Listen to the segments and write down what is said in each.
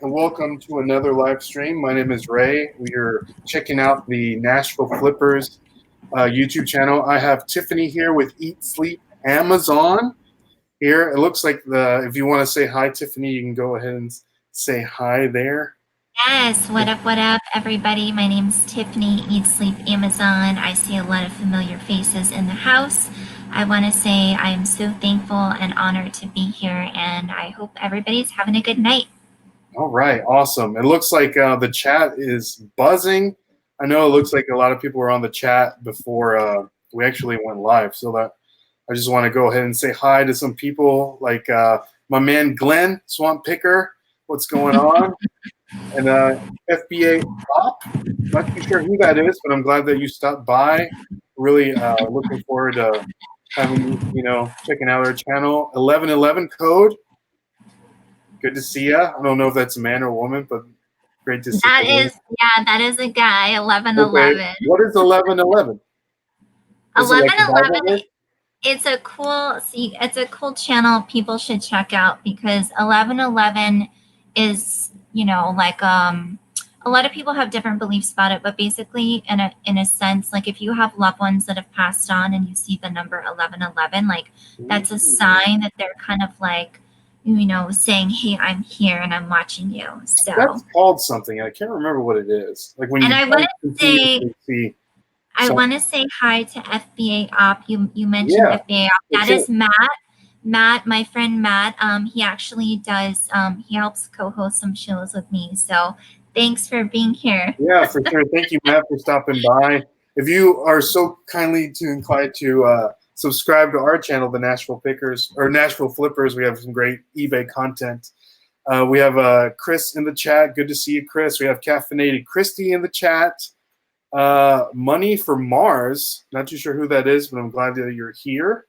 and welcome to another live stream. My name is Ray. We are checking out the Nashville Flippers YouTube channel. I have Tiffany here with Eat Sleep Amazon here. It looks like if you want to say hi, Tiffany, you can go ahead and say hi there. Yes, what up, everybody? My name's Tiffany, Eat Sleep Amazon. I see a lot of familiar faces in the house. I want to say I am so thankful and honored to be here, and I hope everybody's having a good night. All right, awesome. It looks like the chat is buzzing. I know it looks like a lot of people were on the chat before we actually went live, so that I just want to go ahead and say hi to some people like my man Glenn, Swamp Picker. What's going on? And FBA Op. Not too sure who that is, but I'm glad that you stopped by. Really looking forward to having checking out our channel. 1111 code. Good to see you. I don't know if that's a man or a woman, but great to see you. That is a guy. 1111. Okay. What is 1111? 1111. It's a cool channel people should check out because 1111 is a lot of people have different beliefs about it, but basically in a sense, like if you have loved ones that have passed on and you see the number 1111, like that's a sign that they're kind of like saying, hey, I'm here and I'm watching you. So that's called something. I can't remember what it is. Like when I want to say hi to FBA Op. You mentioned FBA Op. That is Matt. Matt, my friend Matt. He actually does. He helps co-host some shows with me. So thanks for being here. Yeah, for sure. Thank you, Matt, for stopping by. If you are so kindly inclined to subscribe to our channel, the Nashville Pickers or Nashville Flippers, we have some great eBay content. We have Chris in the chat. Good to see you, Chris. We have Caffeinated Christy in the chat. Money for Mars. Not too sure who that is, but I'm glad that you're here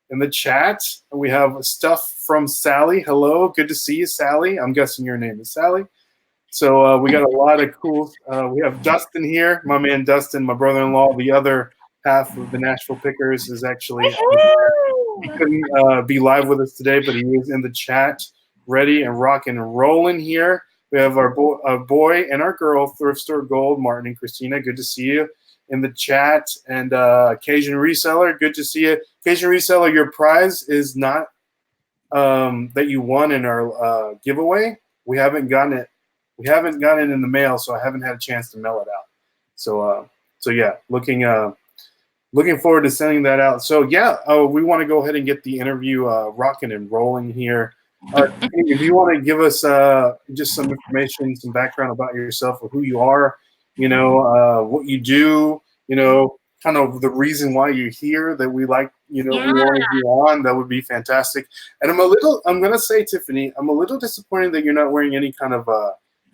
in the chat. And we have stuff from Sally. Hello, good to see you, Sally. I'm guessing your name is Sally. So we got a lot of cool. We have Dustin here, my man Dustin, my brother-in-law. The other half of the Nashville Pickers is actually he couldn't be live with us today, but he is in the chat, ready and rocking and rolling here. We have our boy and our girl, Thrift Store Gold, Martin and Christina. Good to see you in the chat. And Cajun Reseller, good to see you. Cajun Reseller, your prize is not that you won in our giveaway. We haven't gotten it. We haven't gotten it in the mail, so I haven't had a chance to mail it out. So yeah, looking forward to sending that out. So yeah, we want to go ahead and get the interview rocking and rolling here. If you want to give us just some information, some background about yourself, or who you are, what you do, kind of the reason why you're here, that we like, we want you on, that would be fantastic. And I'm going to say, Tiffany, I'm a little disappointed that you're not wearing any kind of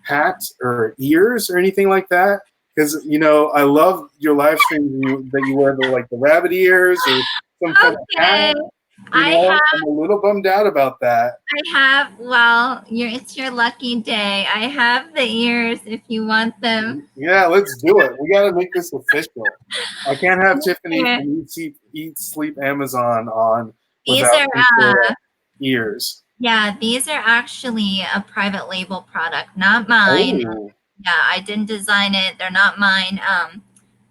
hat or ears or anything like that. Because, I love your live streams that you wear the rabbit ears or some kind of hat. I'm a little bummed out about that. It's your lucky day. I have the ears if you want them. Yeah, let's do it. We got to make this official. I can't have Tiffany from Eat Sleep Amazon on without ears. Yeah, these are actually a private label product, not mine. Oh. Yeah, I didn't design it. They're not mine.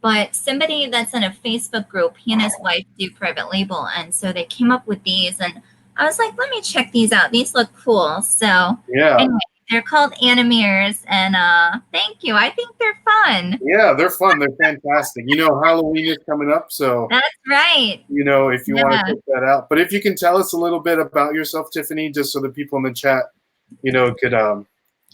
But somebody that's in a Facebook group, he and his wife do private label. And so they came up with these. And I was like, let me check these out. These look cool. So anyway, they're called Animeers. And thank you. I think they're fun. Yeah, they're fun. They're fantastic. Halloween is coming up. So that's right. If you want to check that out. But if you can tell us a little bit about yourself, Tiffany, just so the people in the chat,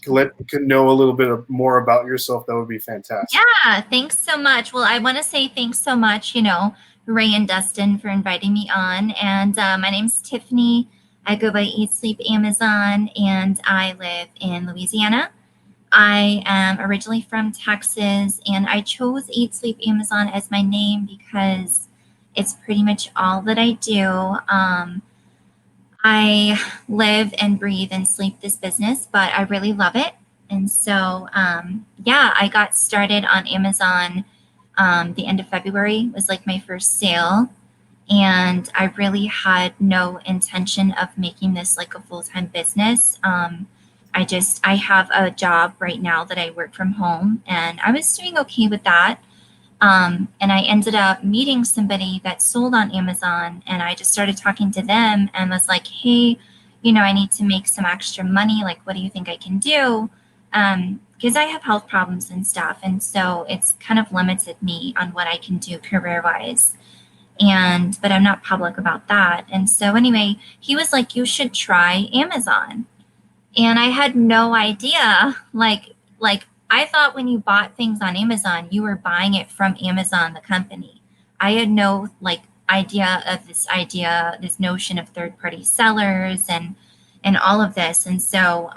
could know a little bit more about yourself, that would be fantastic. Yeah, thanks so much. Well, I want to say thanks so much, Ray and Dustin, for inviting me on. And my name's Tiffany. I go by Eat Sleep Amazon, and I live in Louisiana. I am originally from Texas, and I chose Eat Sleep Amazon as my name because it's pretty much all that I do. I live and breathe and sleep this business, but I really love it. And so, I got started on Amazon the end of February was like my first sale. And I really had no intention of making this like a full-time business. I have a job right now that I work from home, and I was doing okay with that. And I ended up meeting somebody that sold on Amazon, and I just started talking to them and was like, hey, I need to make some extra money. Like, what do you think I can do? Because I have health problems and stuff. And so it's kind of limited me on what I can do career wise. But I'm not public about that. And so anyway, he was like, you should try Amazon. And I had no idea, like I thought when you bought things on Amazon, you were buying it from Amazon, the company. I had no idea of this notion of third-party sellers and all of this. And so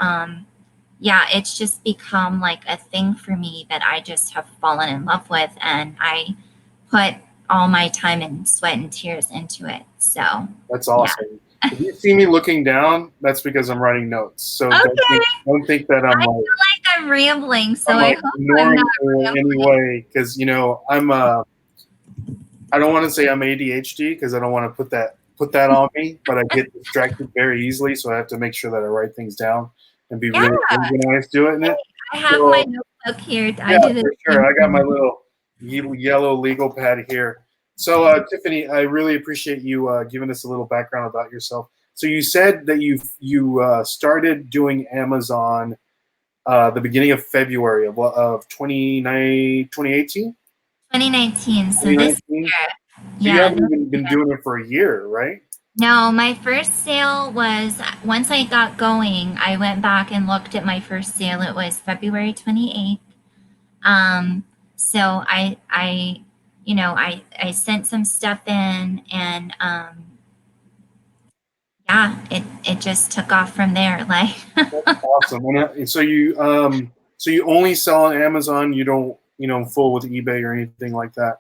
yeah, it's just become like a thing for me that I just have fallen in love with, and I put all my time and sweat and tears into it. So That's awesome. Yeah. If you see me looking down, that's because I'm writing notes. So okay. don't think that I feel like I'm rambling, so I hope ignoring you in any way, because I'm I don't want to say I'm ADHD because I don't want to put that on me, but I get distracted very easily, so I have to make sure that I write things down and be really organized doing it. I have my notebook here. Yeah, for sure. I got my little yellow legal pad here. So, Tiffany, I really appreciate you giving us a little background about yourself. So you said that you started doing Amazon the beginning of February of 2018? 2019. So this year. So you haven't even been doing it for a year, right? No, my first sale was, once I got going, I went back and looked at my first sale. It was February 28th. So I sent some stuff in, and yeah, it just took off from there. Like that's awesome. And so you only sell on Amazon. You don't fool with eBay or anything like that.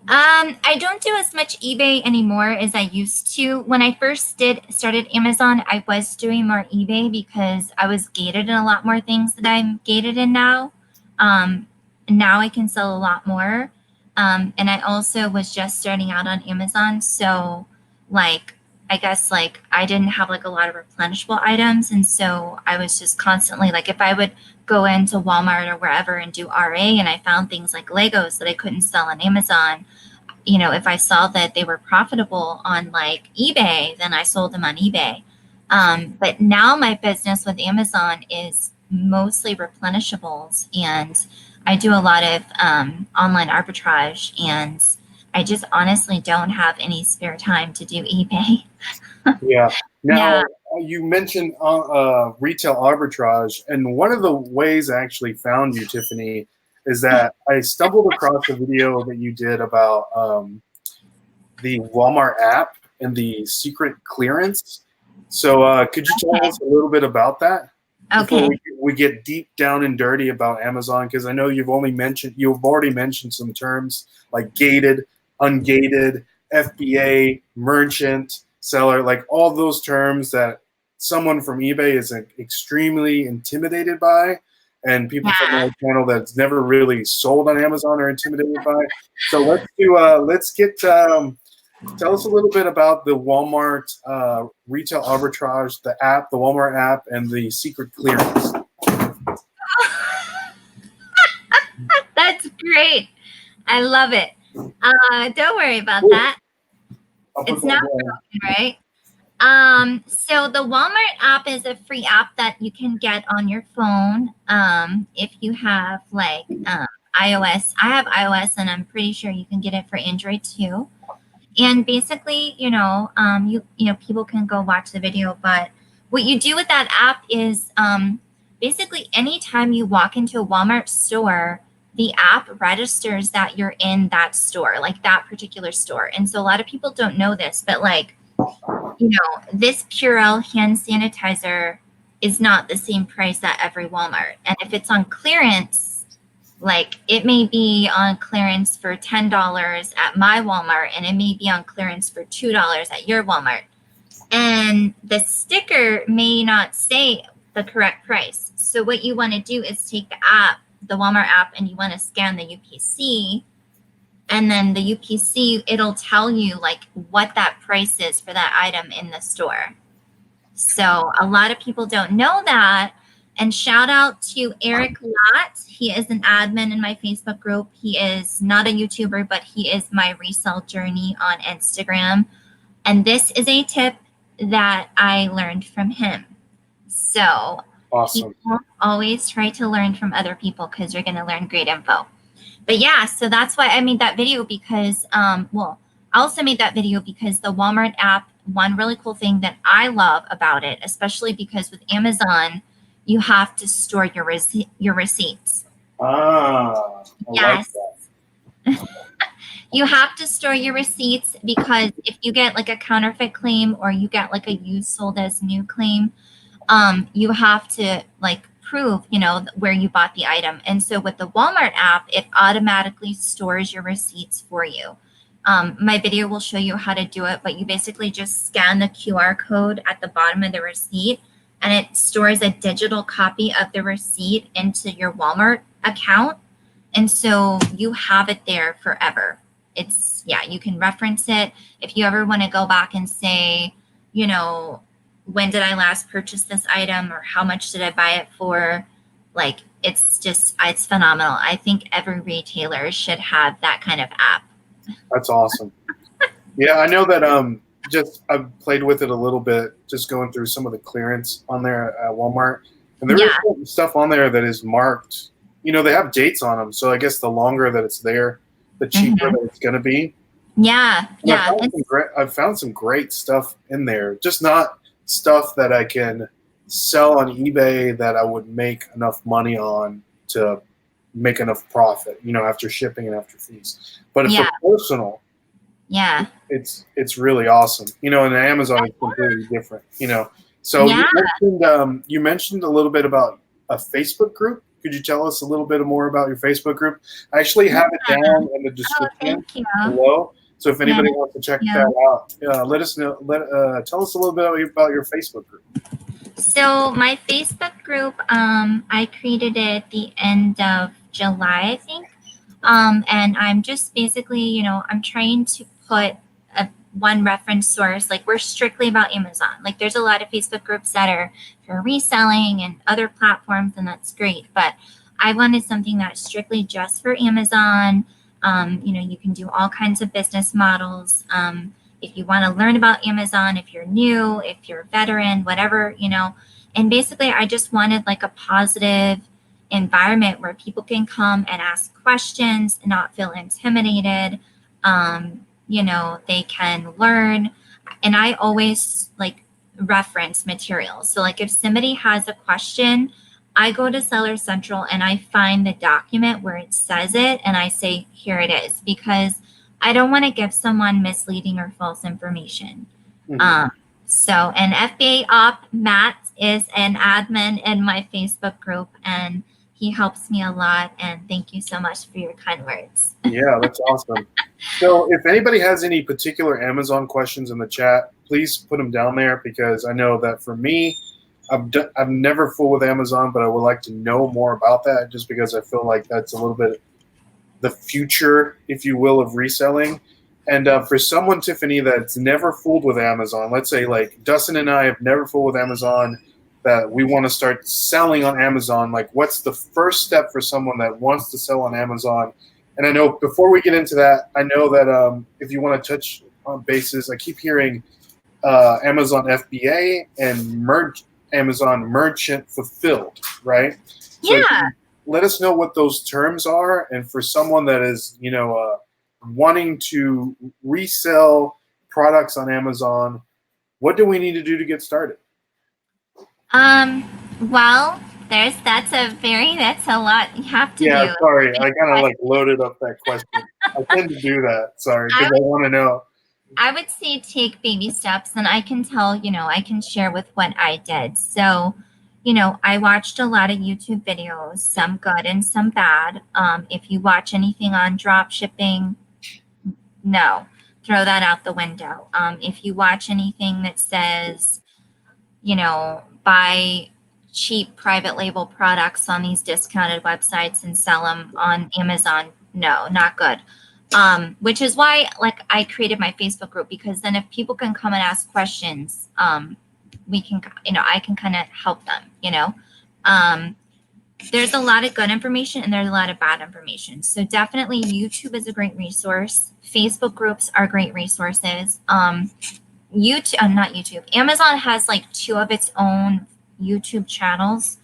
I don't do as much eBay anymore as I used to. When I first started Amazon, I was doing more eBay because I was gated in a lot more things that I'm gated in now. Now I can sell a lot more. And I also was just starting out on Amazon. So I guess I didn't have a lot of replenishable items. And so I was just constantly if I would go into Walmart or wherever and do RA, and I found things like Legos that I couldn't sell on Amazon, if I saw that they were profitable on eBay, then I sold them on eBay. But now my business with Amazon is mostly replenishables, and I do a lot of online arbitrage, and I just honestly don't have any spare time to do eBay. Yeah. Now, you mentioned retail arbitrage, and one of the ways I actually found you, Tiffany, is that I stumbled across a video that you did about the Walmart app and the secret clearance. So could you tell us a little bit about that? Okay. Before we get deep down and dirty about Amazon, because I know you've already mentioned some terms like gated, ungated, FBA, merchant, seller, all those terms that someone from eBay is extremely intimidated by, and people from my channel that's never really sold on Amazon are intimidated by. So tell us a little bit about the Walmart retail arbitrage, the Walmart app, and the secret clearance. That's great. I love it. Don't worry about that. It's not broken, right? So the Walmart app is a free app that you can get on your phone. If you have iOS, I have iOS, and I'm pretty sure you can get it for Android too. And basically, people can go watch the video, but what you do with that app is basically anytime you walk into a Walmart store, the app registers that you're in that store, that particular store. And so a lot of people don't know this, but this Purell hand sanitizer is not the same price at every Walmart. And if it's on clearance, it may be on clearance for $10 at my Walmart, and it may be on clearance for $2 at your Walmart. And the sticker may not say the correct price. So what you want to do is take the Walmart app, and you want to scan the UPC, and then the UPC, it'll tell you what that price is for that item in the store. So a lot of people don't know that. And shout out to Eric Lott. He is an admin in my Facebook group. He is not a YouTuber, but he is my resale journey on Instagram. And this is a tip that I learned from him. So Awesome. people always try to learn from other people because you're going to learn great info. But yeah, so that's why I made that video because, well, I also made that video because the Walmart app, one really cool thing that I love about it, especially because with Amazon, you have to store your receipts. I Yes. like that. You have to store your receipts because if you get like a counterfeit claim or you get like a used sold as new claim, you have to like prove, you know, where you bought the item. And so with the Walmart app, it automatically stores your receipts for you. My video will show you how to do it, but you basically just scan the QR code at the bottom of the receipt and it stores a digital copy of the receipt into your Walmart account. And so you have it there forever. It's, yeah, you can reference it. If you ever want to go back and say, you know, when did I last purchase this item or how much did I buy it for? Like, it's just, it's phenomenal. I think every retailer should have that kind of app. That's awesome. Yeah, I know that just I've played with it a little bit, just going through some of the clearance on there at Walmart. And there is stuff on there that is marked. You know, they have dates on them. So I guess the longer that it's there, the cheaper that it's going to be. Yeah, and yeah. I've found some great stuff in there. Just not stuff that I can sell on eBay that I would make enough money on to make enough profit, you know, after shipping and after fees. But if for personal, it's really awesome. You know, and Amazon is completely different, you know. So you mentioned a little bit about a Facebook group. Could you tell us a little bit more about your Facebook group? I actually have it down in the description below. So if anybody wants to check that out, let us know. Tell us a little bit about your Facebook group. So my Facebook group, I created it at the end of July, I think. And I'm just basically, you know, I'm trying to put one reference source. Like, we're strictly about Amazon. Like, there's a lot of Facebook groups that are for reselling and other platforms, and that's great. But I wanted something that's strictly just for Amazon. You know, you can do all kinds of business models. If you want to learn about Amazon, if you're new, if you're a veteran, whatever, you know. And basically, I just wanted like a positive environment where people can come and ask questions, not feel intimidated. You know, they can learn. And I always like reference materials. So like if somebody has a question, I go to Seller Central and I find the document where it says it and I say, here it is, because I don't want to give someone misleading or false information. So an FBA op, Matt, is an admin in my Facebook group and he helps me a lot. And thank you so much for your kind words. Yeah, that's awesome. So if anybody has any particular Amazon questions in the chat, please put them down there, because I know that for me, I'm never full with Amazon, but I would like to know more about that, just because I feel like that's a little bit the future, if you will, of reselling. And for someone, Tiffany, that's never fooled with Amazon, let's say like Dustin and I have never fooled with Amazon, that we want to start selling on Amazon, like what's the first step for someone that wants to sell on Amazon? And I know before we get into that, I know that if you want to touch on bases, I keep hearing Amazon FBA and Amazon Merchant Fulfilled, right? So let us know what those terms are. And for someone that is, you know, wanting to resell products on Amazon, what do we need to do to get started? Well, that's a lot you have to do. Yeah, sorry, I kind of like loaded up that question. I tend to do that, sorry, because I want to know. I would say take baby steps, and I can tell, you know, I can share with what I did. So, you know, I watched a lot of YouTube videos, some good and some bad. If you watch anything on drop shipping, no, throw that out the window. If you watch anything that says, you know, buy cheap private label products on these discounted websites and sell them on Amazon, no, not good. Which is why, like, I created my Facebook group, because then if people can come and ask questions, we can, you know, I can kind of help them, you know. There's a lot of good information and there's a lot of bad information. So definitely YouTube is a great resource. Facebook groups are great resources. YouTube, not YouTube. Amazon has like 2 of its own YouTube channels,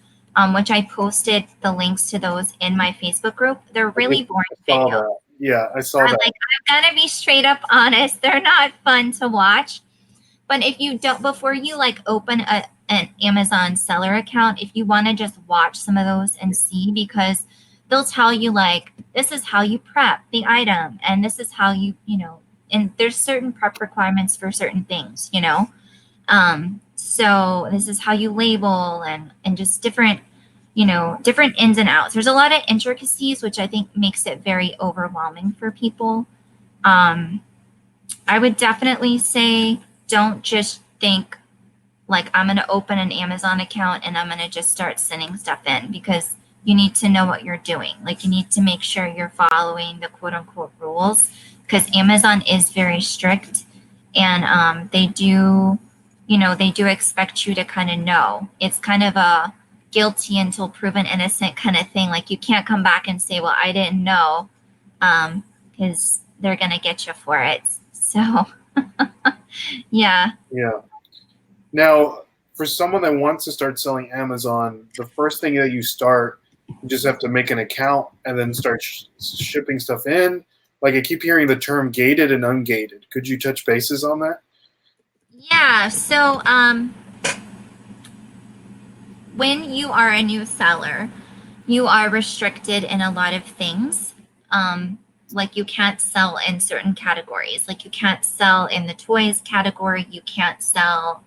which I posted the links to those in my Facebook group. They're really boring videos. That. Yeah, I saw that. Like, I'm gonna be straight up honest. They're not fun to watch. But if you don't, before you like open an Amazon seller account, if you want to just watch some of those and see, because they'll tell you like, this is how you prep the item, and this is how you know, and there's certain prep requirements for certain things, you know. So this is how you label and just different, you know, different ins and outs. There's a lot of intricacies, which I think makes it very overwhelming for people. I would definitely say, don't just think like, I'm going to open an Amazon account and I'm going to just start sending stuff in, because you need to know what you're doing. Like, you need to make sure you're following the quote unquote rules, because Amazon is very strict, and they do, you know, they do expect you to kind of know. It's kind of a guilty until proven innocent kind of thing. Like, you can't come back and say, well, I didn't know, because they're going to get you for it. So yeah. Yeah. Now, for someone that wants to start selling Amazon, the first thing that you start, you just have to make an account and then start shipping stuff in. Like, I keep hearing the term gated and ungated. Could you touch bases on that? Yeah. So when you are a new seller, you are restricted in a lot of things. Like, you can't sell in certain categories. Like, you can't sell in the toys category. You can't sell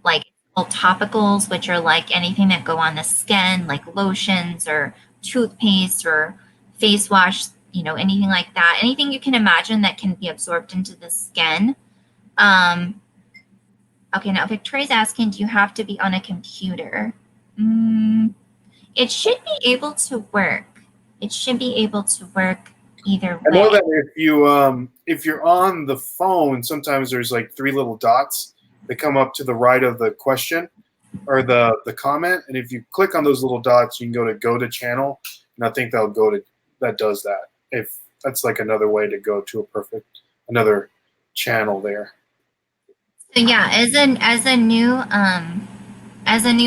like topicals, which are like anything that go on the skin, like lotions or toothpaste or face wash, you know, anything like that. Anything you can imagine that can be absorbed into the skin. Okay, now Victoria's asking, do you have to be on a computer? It should be able to work. It should be able to work either way. I know that if you're on the phone, sometimes there's like 3 little dots that come up to the right of the question or the comment, and if you click on those little dots, you can go to channel, and I think that does that. If that's like another way to go to another channel there. So yeah, as a new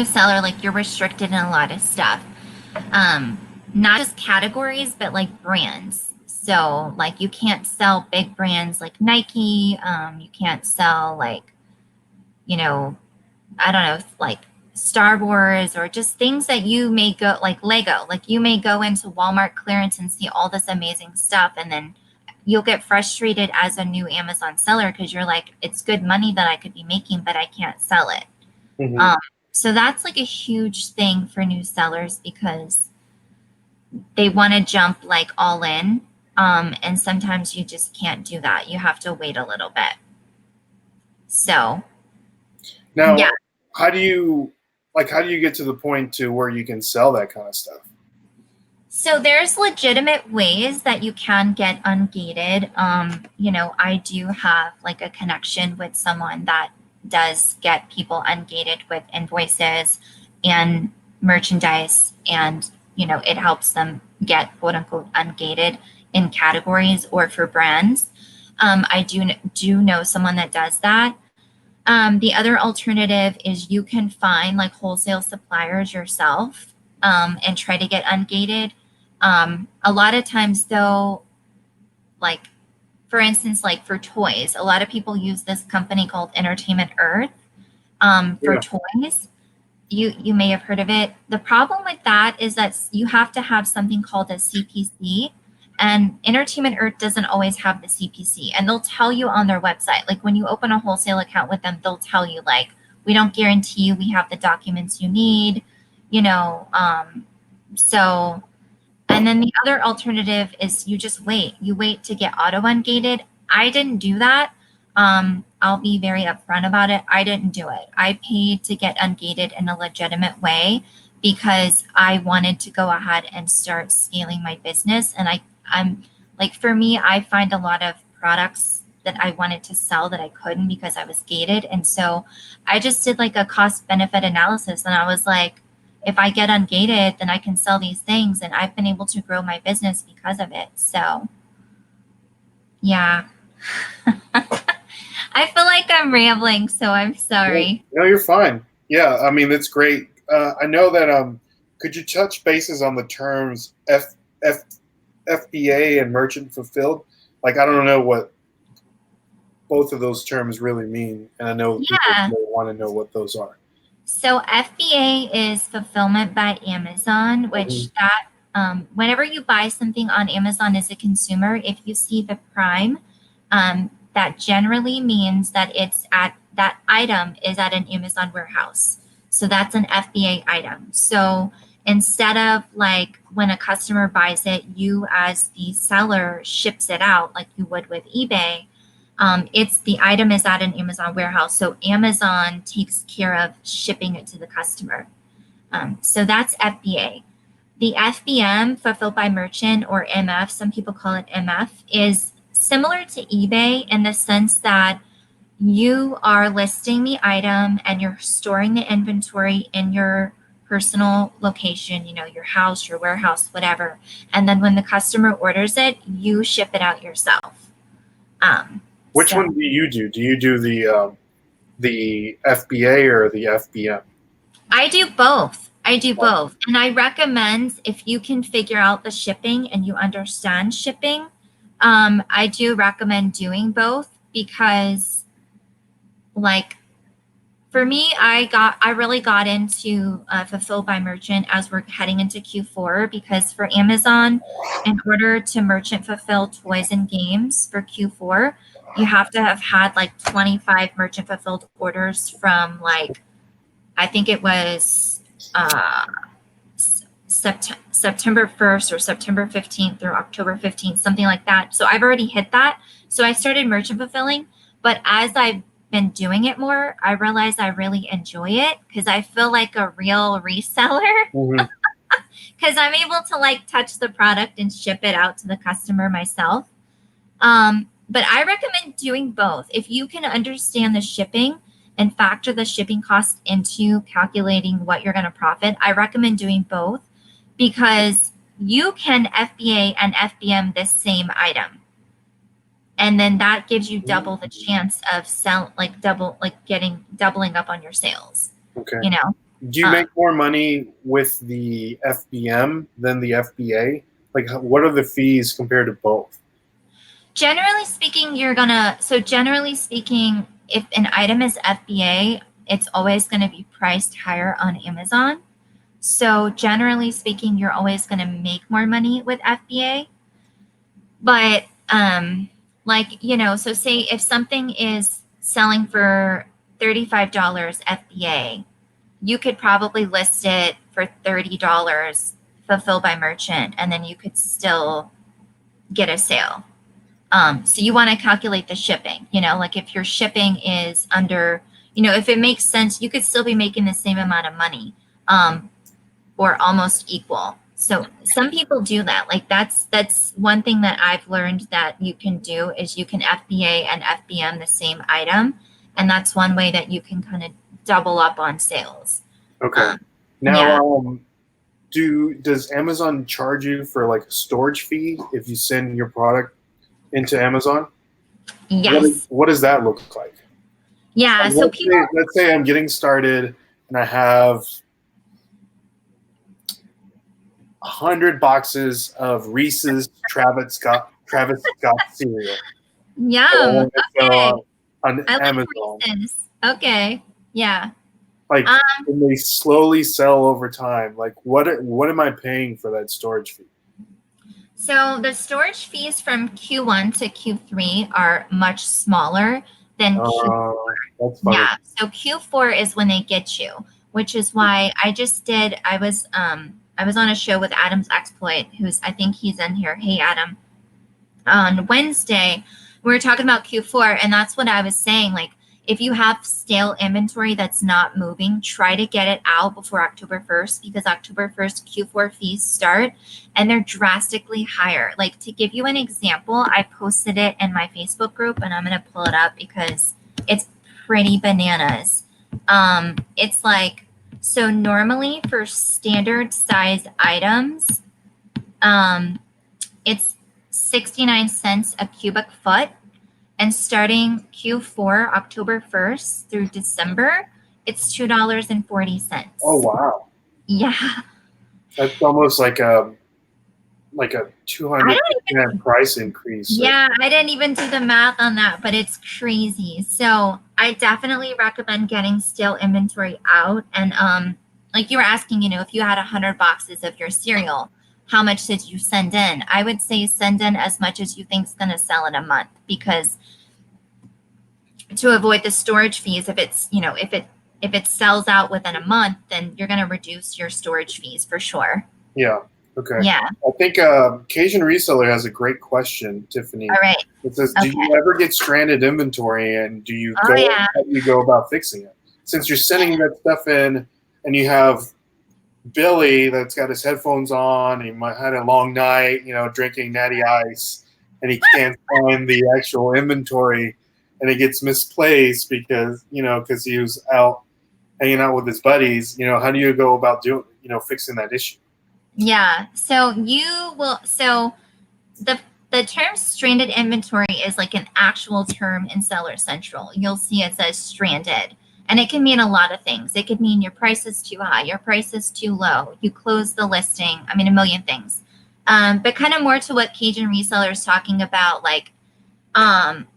seller, like, you're restricted in a lot of stuff. Not just categories, but like brands. So like, you can't sell big brands like Nike. You can't sell like, you know, I don't know, like Star Wars, or just things that you may go like Lego. Like, you may go into Walmart clearance and see all this amazing stuff, and then you'll get frustrated as a new Amazon seller because you're like, it's good money that I could be making, but I can't sell it. Mm-hmm. So that's like a huge thing for new sellers, because they want to jump like all in. And sometimes you just can't do that. You have to wait a little bit. So now, yeah. how do you get to the point to where you can sell that kind of stuff? So there's legitimate ways that you can get ungated. You know, I do have like a connection with someone that does get people ungated with invoices and merchandise, and you know, it helps them get quote unquote ungated in categories or for brands. I do know someone that does that. The other alternative is you can find like wholesale suppliers yourself, and try to get ungated. A lot of times though, like for instance, like for toys, a lot of people use this company called Entertainment Earth for toys. You may have heard of it. The problem with that is that you have to have something called a CPC, and Entertainment Earth doesn't always have the CPC, and they'll tell you on their website, like when you open a wholesale account with them, they'll tell you like, we don't guarantee you we have the documents you need, you know. So, and then the other alternative is you just wait. You wait to get auto ungated. I didn't do that. I'll be very upfront about it. I didn't do it. I paid to get ungated in a legitimate way because I wanted to go ahead and start scaling my business. And I'm like, for me, I find a lot of products that I wanted to sell that I couldn't because I was gated. And so I just did like a cost benefit analysis, and I was like, if I get ungated, then I can sell these things, and I've been able to grow my business because of it. So yeah. I feel like I'm rambling, so I'm sorry. No, you're fine. Yeah, I mean, it's great. I know that. Could you touch bases on the terms F, FBA and merchant fulfilled? Like, I don't know what both of those terms really mean, and I know people want to know what those are. So FBA is fulfillment by Amazon, which that whenever you buy something on Amazon as a consumer, if you see the Prime, that generally means that that item is at an Amazon warehouse. So that's an FBA item. So instead of like when a customer buys it, you as the seller ships it out like you would with eBay. It's the item is at an Amazon warehouse. So Amazon takes care of shipping it to the customer. So that's FBA. The FBM, fulfilled by merchant, or MF, some people call it MF, is similar to eBay in the sense that you are listing the item and you're storing the inventory in your personal location, your house, your warehouse, whatever. And then when the customer orders it, you ship it out yourself. Which one do you do? Do you do the FBA or the FBM? I do both. And I recommend, if you can figure out the shipping and you understand shipping, I do recommend doing both, because like for me, I really got into fulfilled by merchant as we're heading into Q4, because for Amazon, in order to merchant fulfill toys and games for Q4, you have to have had like 25 merchant fulfilled orders from like, I think it was September 1st or September 15th or October 15th, something like that. So I've already hit that. So I started merchant fulfilling, but as I've been doing it more, I realized I really enjoy it because I feel like a real reseller, because I'm able to like touch the product and ship it out to the customer myself. But I recommend doing both. If you can understand the shipping and factor the shipping cost into calculating what you're going to profit, I recommend doing both, because you can FBA and FBM this same item. And then that gives you double the chance of doubling up on your sales. Okay. Do you make more money with the FBM than the FBA? Like, what are the fees compared to both? Generally speaking, if an item is FBA, it's always going to be priced higher on Amazon. So generally speaking, you're always going to make more money with FBA. But so say if something is selling for $35 FBA, you could probably list it for $30 fulfilled by merchant, and then you could still get a sale. So you want to calculate the shipping, like if your shipping is under, if it makes sense, you could still be making the same amount of money, or almost equal. So some people do that. Like that's one thing that I've learned that you can do is you can FBA and FBM the same item. And that's one way that you can kind of double up on sales. Okay. Now, does Amazon charge you for like a storage fee if you send your product into Amazon? Yes. What does that look like? Yeah. So let's say I'm getting started and I have 100 boxes of Reese's Travis Scott cereal. Yum. Okay. On Amazon. Reese's. Okay. Yeah. Like, and they slowly sell over time. Like, what am I paying for that storage fee? So the storage fees from Q1 to Q3 are much smaller than Q4. That's funny. Yeah. So Q4 is when they get you, which is why I was on a show with Adam's Exploit, I think he's in here. Hey, Adam. On Wednesday, we were talking about Q4, and that's what I was saying. Like, if you have stale inventory that's not moving, try to get it out before October 1st, because October 1st, Q4 fees start, and they're drastically higher. Like, to give you an example, I posted it in my Facebook group, and I'm going to pull it up because it's pretty bananas. It's like So normally for standard size items, it's 69 cents a cubic foot. And starting Q4, October 1st through December, it's $2.40. Oh wow, Yeah. that's almost like a I 200% price increase. Yeah, I didn't even do the math on that, but it's crazy. So I definitely recommend getting stale inventory out. And like you were asking, if you had 100 boxes of your cereal, how much did you send in? I would say send in as much as you think's going to sell in a month, because to avoid the storage fees, if it sells out within a month, then you're going to reduce your storage fees for sure. Yeah. Okay. Yeah. I think Cajun Reseller has a great question, Tiffany. All right. It says, Okay. do you ever get stranded inventory, and do you Oh, yeah. how do you go about fixing it? Since you're sending that stuff in, and you have Billy that's got his headphones on, he might had a long night, drinking natty ice, and he can't find the actual inventory, and it gets misplaced because because he was out hanging out with his buddies. How do you go about doing fixing that issue? Yeah. So the term stranded inventory is like an actual term in Seller Central. You'll see it says stranded, and it can mean a lot of things. It could mean your price is too high, your price is too low, you close the listing. I mean, a million things. But kind of more to what Cajun Reseller is talking about, like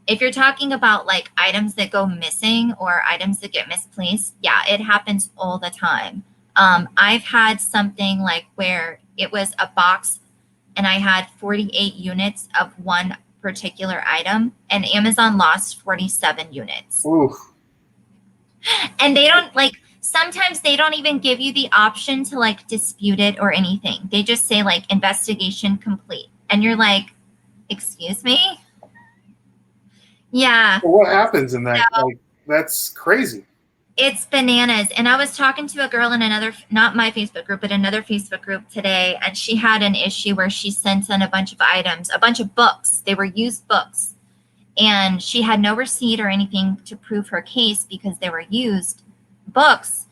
if you're talking about like items that go missing or items that get misplaced, yeah, it happens all the time. I've had something like where it was a box and I had 48 units of one particular item, and Amazon lost 47 units. Oof. And they don't sometimes they don't even give you the option to like dispute it or anything. They just say like investigation complete. And you're like, excuse me? Yeah. Well, what happens in that? So, that's crazy. It's bananas. And I was talking to a girl in another, not my Facebook group, but another Facebook group today. And she had an issue where she sent in a bunch of items, a bunch of books. They were used books. And she had no receipt or anything to prove her case because they were used books.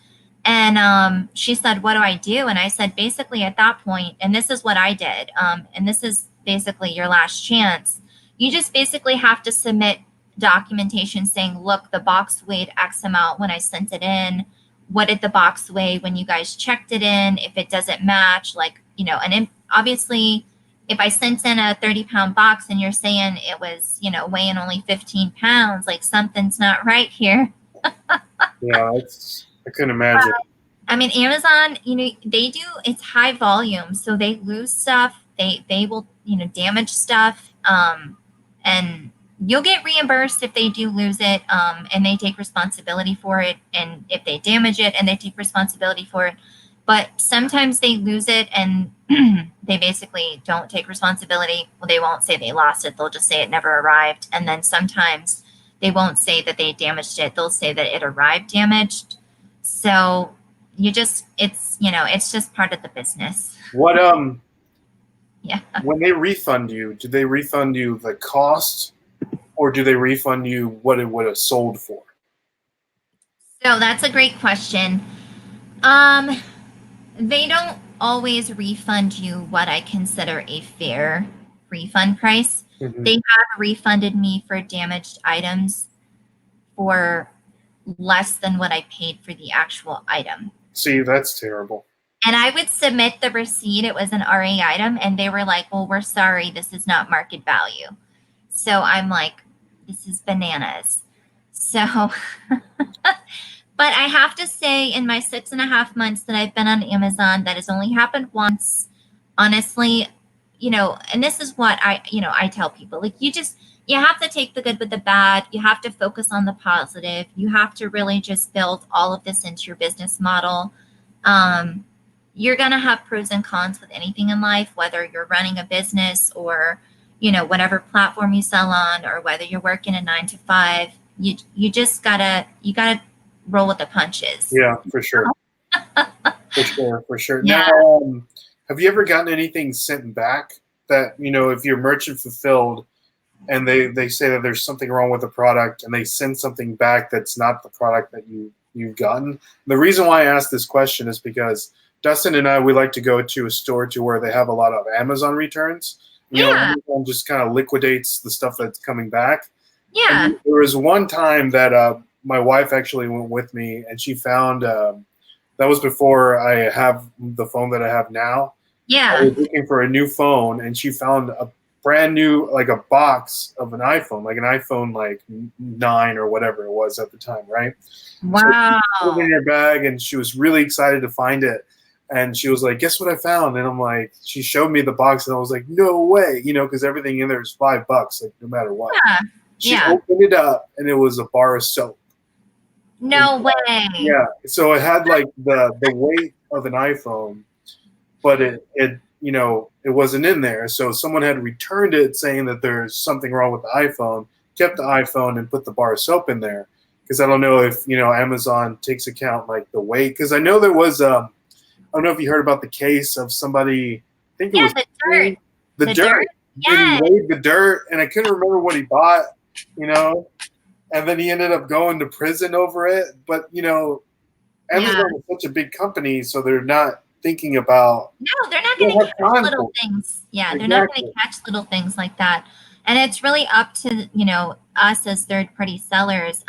And she said, what do I do? And I said, basically at that point, and this is what I did, and this is basically your last chance. You just basically have to submit documentation saying, look, the box weighed X amount when I sent it in. What did the box weigh when you guys checked it in? If it doesn't match, obviously if I sent in a 30-pound box and you're saying it was, weighing only 15 pounds, like something's not right here. Yeah, I couldn't imagine. I mean, Amazon, they do, it's high volume, so they lose stuff. They will, damage stuff. And you'll get reimbursed if they do lose it, and they take responsibility for it. And if they damage it and they take responsibility for it. But sometimes they lose it and they basically don't take responsibility. Well, they won't say they lost it. They'll just say it never arrived. And then sometimes they won't say that they damaged it. They'll say that it arrived damaged. So it's just part of the business. What, yeah. When they refund you, do they refund you the cost, or do they refund you what it would have sold for? So that's a great question. They don't always refund you what I consider a fair refund price. Mm-hmm. They have refunded me for damaged items for less than what I paid for the actual item. See, that's terrible. And I would submit the receipt. It was an RA item. And they were like, well, we're sorry, this is not market value. So I'm like, this is bananas. So, but I have to say, in my 6.5 months that I've been on Amazon, that has only happened once. Honestly, and this is what I tell people, like, you have to take the good with the bad. You have to focus on the positive. You have to really just build all of this into your business model. You're going to have pros and cons with anything in life, whether you're running a business or, whatever platform you sell on, or whether you're working a 9 to 5, you just gotta roll with the punches. Yeah, for sure. For sure. Yeah. Now, have you ever gotten anything sent back that, if you're merchant fulfilled and they say that there's something wrong with the product and they send something back that's not the product that you you've gotten. The reason why I asked this question is because Dustin and I, we like to go to a store to where they have a lot of Amazon returns. You know, Yeah. Amazon just kind of liquidates the stuff that's coming back. Yeah. And there was one time that my wife actually went with me, and she found that was before I have the phone that I have now. Yeah. I was looking for a new phone, and she found a brand new, like a box of an iPhone, like an iPhone like 9 or whatever it was at the time, right? Wow. So she put it in her bag, and she was really excited to find it. And she was like, "Guess what I found?" And I'm like, she showed me the box, and I was like, "No way!" You know, because everything in there is $5, like no matter what. Yeah. She Yeah. opened it up, and it was a bar of soap. No way. Yeah, so it had like the weight of an iPhone, but it you know, it wasn't in there. So someone had returned it saying that there's something wrong with the iPhone, kept the iPhone and put the bar of soap in there. Because I don't know if, you know, Amazon takes account like the weight. Because I know there was I don't know if you heard about the case of somebody, I think it was the dirt. the dirt. Yeah. And he weighed the dirt, and I couldn't remember what he bought, you know. And then he ended up going to prison over it. But, you know, Amazon is such a big company, so they're not thinking about. No, they're not going to catch little things. Yeah, they're not going to catch little things like that. And it's really up to, you know, us as third-party sellers.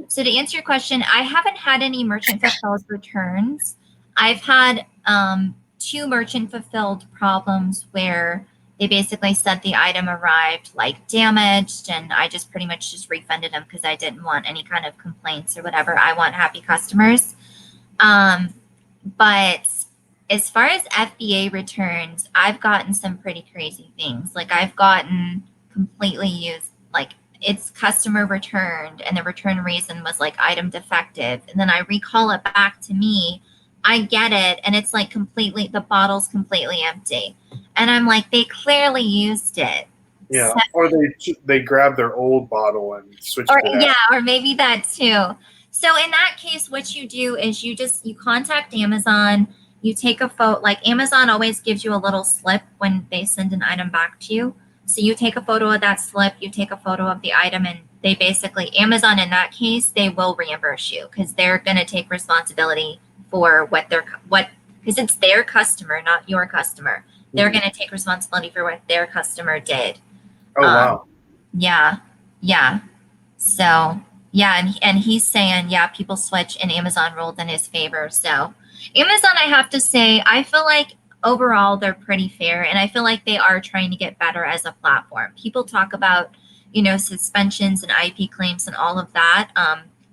So to answer your question, I haven't had any merchant fulfilled returns. I've had 2 merchant fulfilled problems where they basically said the item arrived like damaged, and I just pretty much just refunded them because I didn't want any kind of complaints or whatever. I want happy customers. But as far as FBA returns, I've gotten some pretty crazy things. Like I've gotten completely used, like it's customer returned and the return reason was like item defective. And then I recall it back to me. I get it. And it's like completely, the bottle's completely empty. And I'm like, they clearly used it. Yeah, So, or they grab their old bottle and switch it out. Yeah, or maybe that too. So in that case, what you do is you contact Amazon, you take a photo, like Amazon always gives you a little slip when they send an item back to you. So you take a photo of that slip, you take a photo of the item, and they basically, Amazon in that case, they will reimburse you because they're going to take responsibility for because it's their customer, not your customer. They're going to take responsibility for what their customer did. Oh, wow. Yeah. Yeah. So, yeah. And he's saying, yeah, people switch and Amazon ruled in his favor. So Amazon, I have to say, I feel like overall they're pretty fair. And I feel like they are trying to get better as a platform. People talk about, you know, suspensions and IP claims and all of that.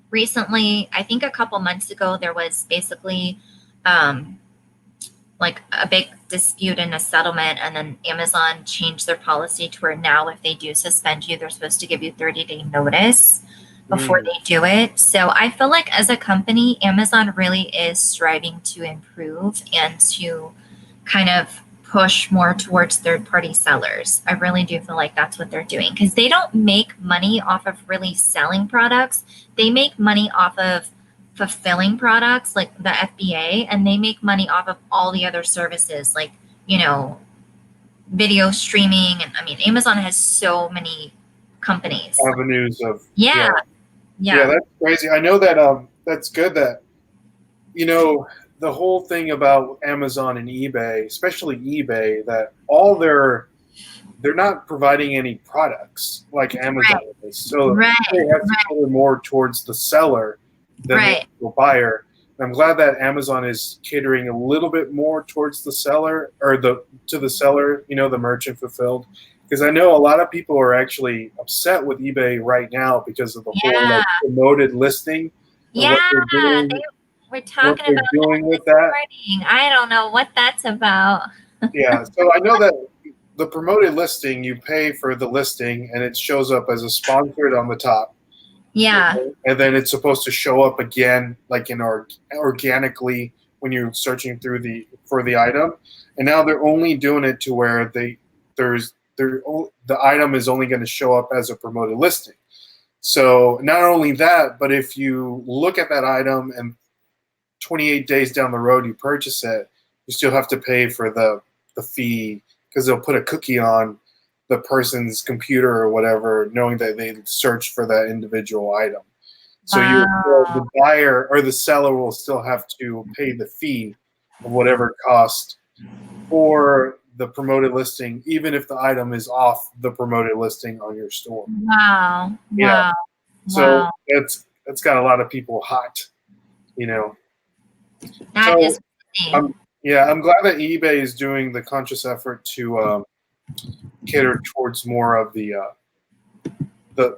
Recently, I think a couple months ago, there was basically like a big dispute and a settlement, and then Amazon changed their policy to where now if they do suspend you, they're supposed to give you 30-day notice before they do it. So I feel like as a company, Amazon really is striving to improve and to kind of push more towards third-party sellers. I really do feel like that's what they're doing because they don't make money off of really selling products. They make money off of fulfilling products like the FBA, and they make money off of all the other services like, you know, video streaming. And I mean, Amazon has so many companies. Avenues of. Yeah, that's crazy. I know that that's good that, you know, the whole thing about Amazon and eBay, especially eBay, that they're not providing any products like Amazon is. So they have to cater more towards the seller than the actual buyer. And I'm glad that Amazon is catering a little bit more towards the seller or to the seller, you know, the merchant fulfilled. Because I know a lot of people are actually upset with eBay right now because of the whole like, promoted listing. Yeah, we're talking about doing with that. I don't know what that's about. Yeah, so I know that the promoted listing, you pay for the listing and it shows up as a sponsored on the top. Yeah. And then it's supposed to show up again, like organically when you're searching through for the item. And now they're only doing it to where the item is only going to show up as a promoted listing. So not only that, but if you look at that item and 28 days down the road you purchase it, you still have to pay for the fee because they'll put a cookie on the person's computer or whatever, knowing that they searched for that individual item. So Wow. the buyer or the seller will still have to pay the fee of whatever it cost for the promoted listing, even if the item is off the promoted listing on your store. Wow. Yeah. Wow. So Wow. that's got a lot of people hot, you know. That So is crazy. I'm glad that eBay is doing the conscious effort to cater towards more of the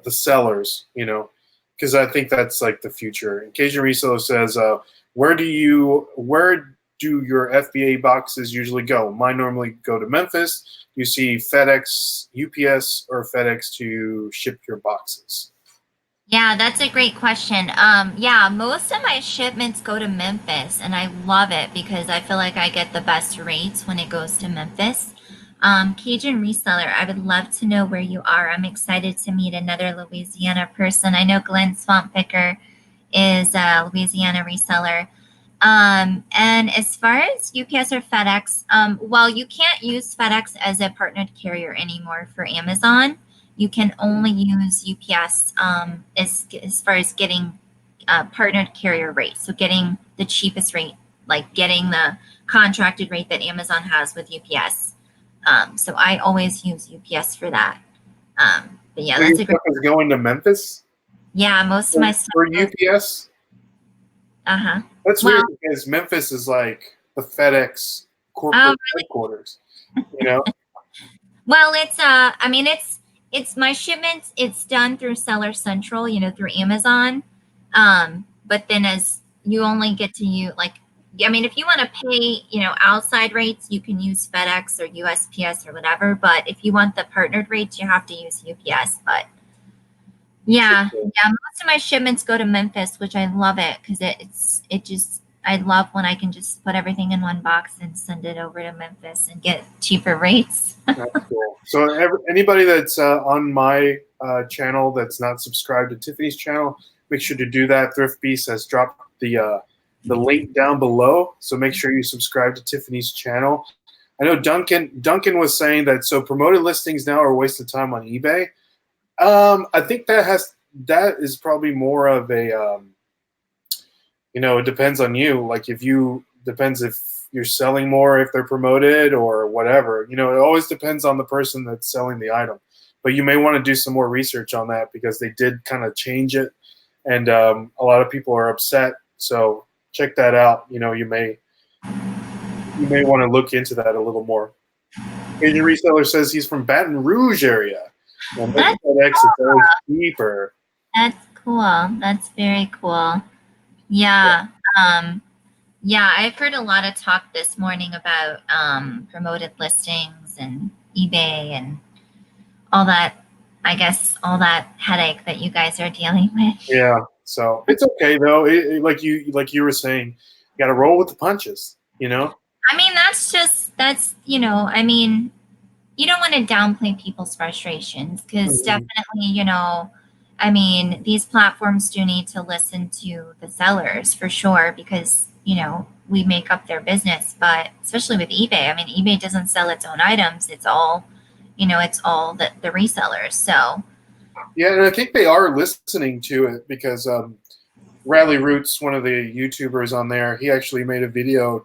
sellers, you know, because I think that's like the future. And Cajun Reseller says, where do your FBA boxes usually go? Mine normally go to Memphis. You see FedEx, UPS, or FedEx to ship your boxes. Yeah, that's a great question. Yeah, most of my shipments go to Memphis, and I love it because I feel like I get the best rates when it goes to Memphis. Cajun Reseller, I would love to know where you are. I'm excited to meet another Louisiana person. I know Glenn Swamp Picker is a Louisiana reseller. And as far as UPS or FedEx, while you can't use FedEx as a partnered carrier anymore for Amazon, you can only use UPS as far as getting partnered carrier rates. So getting the cheapest rate, like getting the contracted rate that Amazon has with UPS. So I always use UPS for that. But yeah, So your that's a great. stuff is going to Memphis Yeah, most of my stuff for goes. UPS? Uh-huh. That's Well, weird because Memphis is like the FedEx um, corporate headquarters, you know? Well, I mean it's my shipments, it's done through Seller Central, through Amazon. But then as you only get to use like I mean if you want to pay, outside rates, you can use FedEx or USPS or whatever, but if you want the partnered rates, you have to use UPS. But yeah, most of my shipments go to Memphis, which I love it because it just I love when I can just put everything in one box and send it over to Memphis and get cheaper rates. That's cool. So anybody that's on my channel that's not subscribed to Tiffany's channel, make sure to do that. Thrift Beast has dropped the link down below, so make sure you subscribe to Tiffany's channel. I know Duncan was saying that so promoted listings now are a waste of time on eBay. I think that is probably more of a it depends on you. Like depends if you're selling more if they're promoted or whatever. It always depends on the person that's selling the item. But you may want to do some more research on that because they did kind of change it, and a lot of people are upset. So check that out. You may want to look into that a little more. Asian reseller says he's from Baton Rouge area. And That's FedEx, it's always cheaper. That's cool. That's very cool. Yeah. Yeah, I've heard a lot of talk this morning about promoted listings and eBay and all that, I guess, all that headache that you guys are dealing with. Yeah, so it's okay though. Like you were saying, you got to roll with the punches. I mean, I mean, you don't want to downplay people's frustrations because Mhm. definitely, I mean, these platforms do need to listen to the sellers for sure because, we make up their business. But especially with eBay, I mean, eBay doesn't sell its own items. It's all, it's all the resellers. So, Yeah, and I think they are listening to it because Rally Roots, one of the YouTubers on there, he actually made a video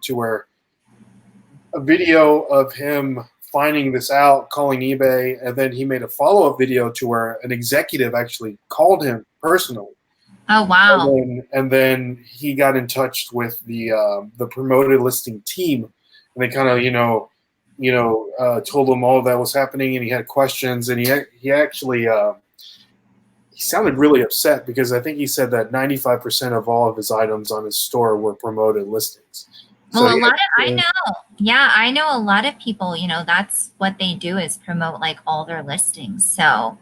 of him finding this out, calling eBay, and then he made a follow-up video to where an executive actually called him personally. oh, wow. And then he got in touch with the promoted listing team, and they kind of told him all that was happening, and he had questions, and he actually he sounded really upset because I think he said that 95% of all of his items on his store were promoted listings. So Well, I know a lot of people, that's what they do is promote like all their listings. So,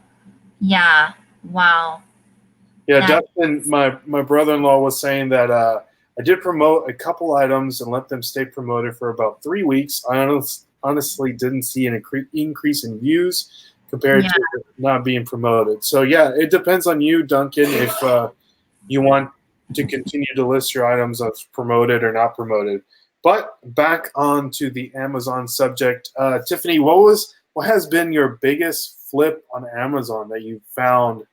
yeah, wow. yeah, That, Dustin, my brother-in-law was saying that I did promote a couple items and let them stay promoted for about 3 weeks. I honestly didn't see an increase in views compared yeah. to not being promoted. So yeah, it depends on you, Duncan, if you want to continue to list your items as promoted or not promoted. But back on to the Amazon subject, Tiffany, what has been your biggest flip on Amazon that you found?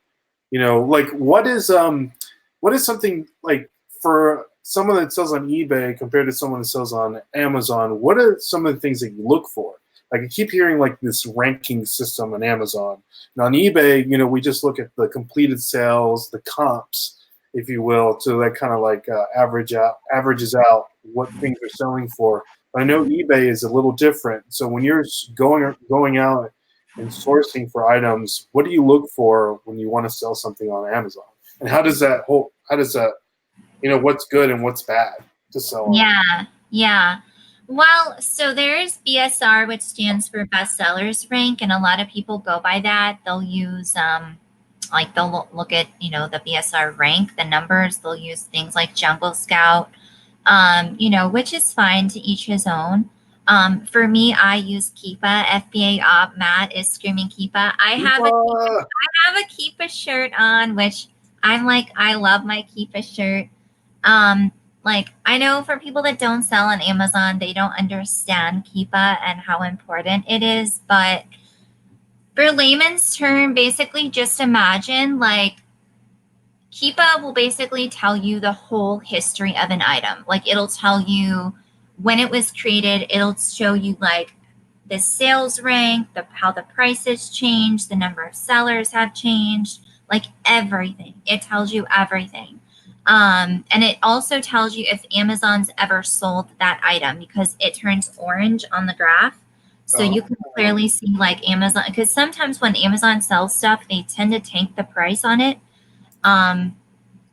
Like what what is something like for someone that sells on eBay compared to someone that sells on Amazon? What are some of the things that you look for? Like I keep hearing like this ranking system on Amazon. And on eBay, you know, we just look at the completed sales, the comps, if you will, to like kind of like averages out what things are selling for. But I know eBay is a little different. So when you're going out and sourcing for items, what do you look for when you want to sell something on Amazon? And how does that you know, what's good and what's bad to sell on? Yeah. Well, so there's BSR, which stands for bestsellers rank, and a lot of people go by that. They'll use like they'll look at, you know, the BSR rank, the numbers. They'll use things like Jungle Scout, you know, which is fine, to each his own. For me, I use Keepa. FBA op Matt is screaming Keepa. I have a Keepa shirt on, which I'm like, I love my Keepa shirt. Like I know for people that don't sell on Amazon, they don't understand Keepa and how important it is. But for layman's term, basically just imagine like Keepa will basically tell you the whole history of an item. Like it'll tell you when it was created. It'll show you like the sales rank, how the prices changed, the number of sellers have changed, like everything. It tells you everything. And it also tells you if Amazon's ever sold that item, because it turns orange on the graph. So you can clearly see like Amazon, because sometimes when Amazon sells stuff, they tend to tank the price on it.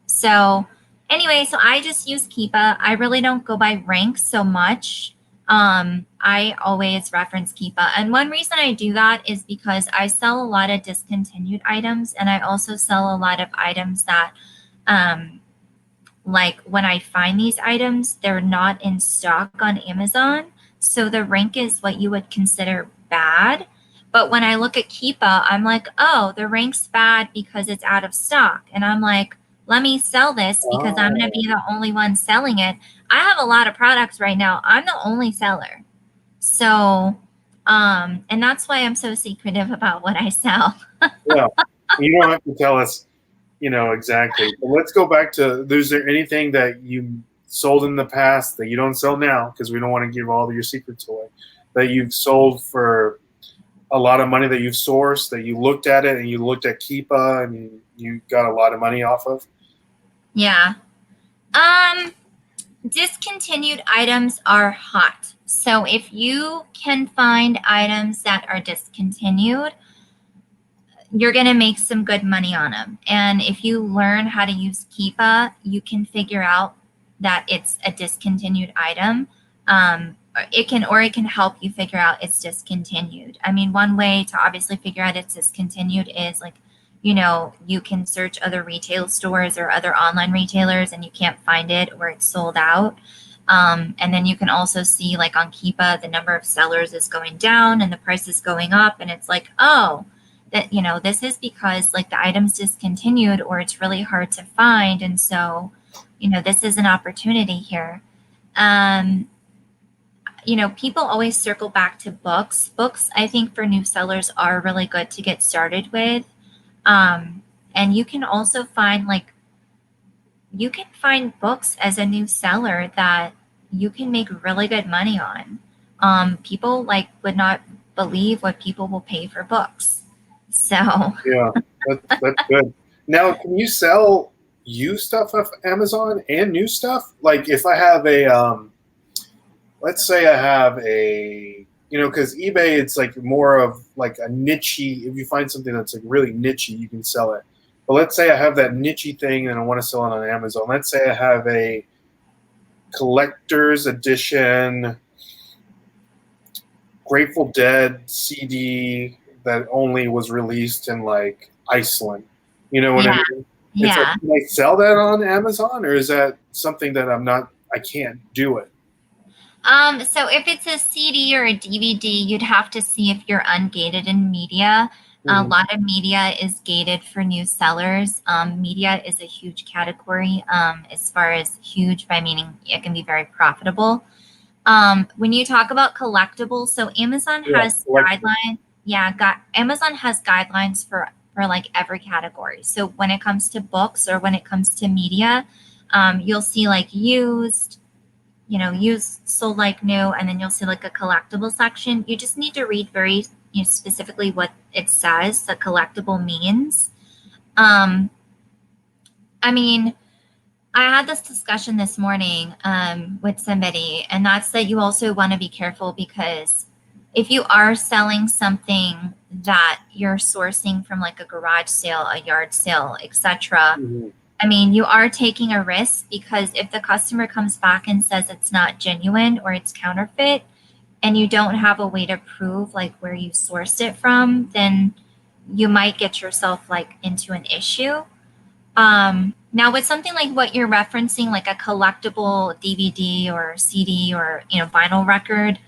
So anyway, so I just use Keepa. I really don't go by rank so much. I always reference Keepa. And one reason I do that is because I sell a lot of discontinued items, and I also sell a lot of items that, like when I find these items, they're not in stock on Amazon. So the rank is what you would consider bad. But when I look at Keepa, I'm like, oh, the rank's bad because it's out of stock. And I'm like, let me sell this because I'm going to be the only one selling it. I have a lot of products right now. I'm the only seller. So, and that's why I'm so secretive about what I sell. Yeah, you don't have to tell us, you know, exactly. But let's go back to, is there anything that you sold in the past that you don't sell now, because we don't want to give all of your secrets away, that you've sold for a lot of money, that you've sourced, that you looked at it and you looked at Keepa and you got a lot of money off of? Yeah. Discontinued items are hot. So if you can find items that are discontinued, you're going to make some good money on them. And if you learn how to use Keepa, you can figure out that it's a discontinued item. It can help you figure out it's discontinued. I mean, one way to obviously figure out it's discontinued is like, you know, you can search other retail stores or other online retailers and you can't find it or it's sold out. And then you can also see like on Keepa, the number of sellers is going down and the price is going up. And it's like, oh, that, you know, this is because like the item's discontinued or it's really hard to find. And so, you know, this is an opportunity here. You know, people always circle back to books. Books, I think, for new sellers are really good to get started with. And you can also find books as a new seller that you can make really good money on. People like would not believe what people will pay for books. So Yeah, that's good. Now, can you sell used stuff off Amazon and new stuff? Like if I have let's say I have you know, because eBay, it's like more of like a niche-y. If you find something that's like really niche-y, you can sell it. But let's say I have that niche-y thing and I want to sell it on Amazon. Let's say I have a collector's edition Grateful Dead CD that only was released in like Iceland. You know what I mean? It's like, can I sell that on Amazon, or is that something that I can't do it? So if it's a CD or a DVD, you'd have to see if you're ungated in media. A lot of media is gated for new sellers. Media is a huge category. As far as huge by meaning it can be very profitable. When you talk about collectibles, so Amazon has guidelines. Yeah, Amazon has guidelines for for like every category. So when it comes to books or when it comes to media, you'll see like used, used, sold like new, and then you'll see like a collectible section. You just need to read very specifically what it says the collectible means. I mean, I had this discussion this morning with somebody, and that's that you also want to be careful because if you are selling something that you're sourcing from like a garage sale, a yard sale, etc., I mean, you are taking a risk because if the customer comes back and says it's not genuine or it's counterfeit, and you don't have a way to prove like where you sourced it from, then you might get yourself like into an issue. Now with something like what you're referencing, like a collectible DVD or CD or, vinyl record,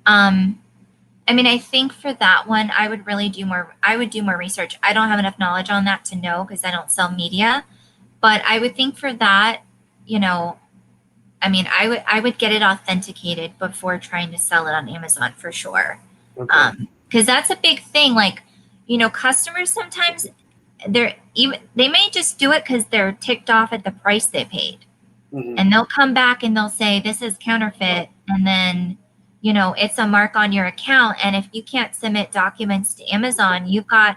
I mean, I think for that one, I would do more research. I don't have enough knowledge on that to know because I don't sell media, but I would think for that, I mean, I would get it authenticated before trying to sell it on Amazon for sure. Okay. Because that's a big thing. Like, customers sometimes they may just do it because they're ticked off at the price they paid. And they'll come back and they'll say, this is counterfeit. And then, it's a mark on your account. And if you can't submit documents to Amazon, you've got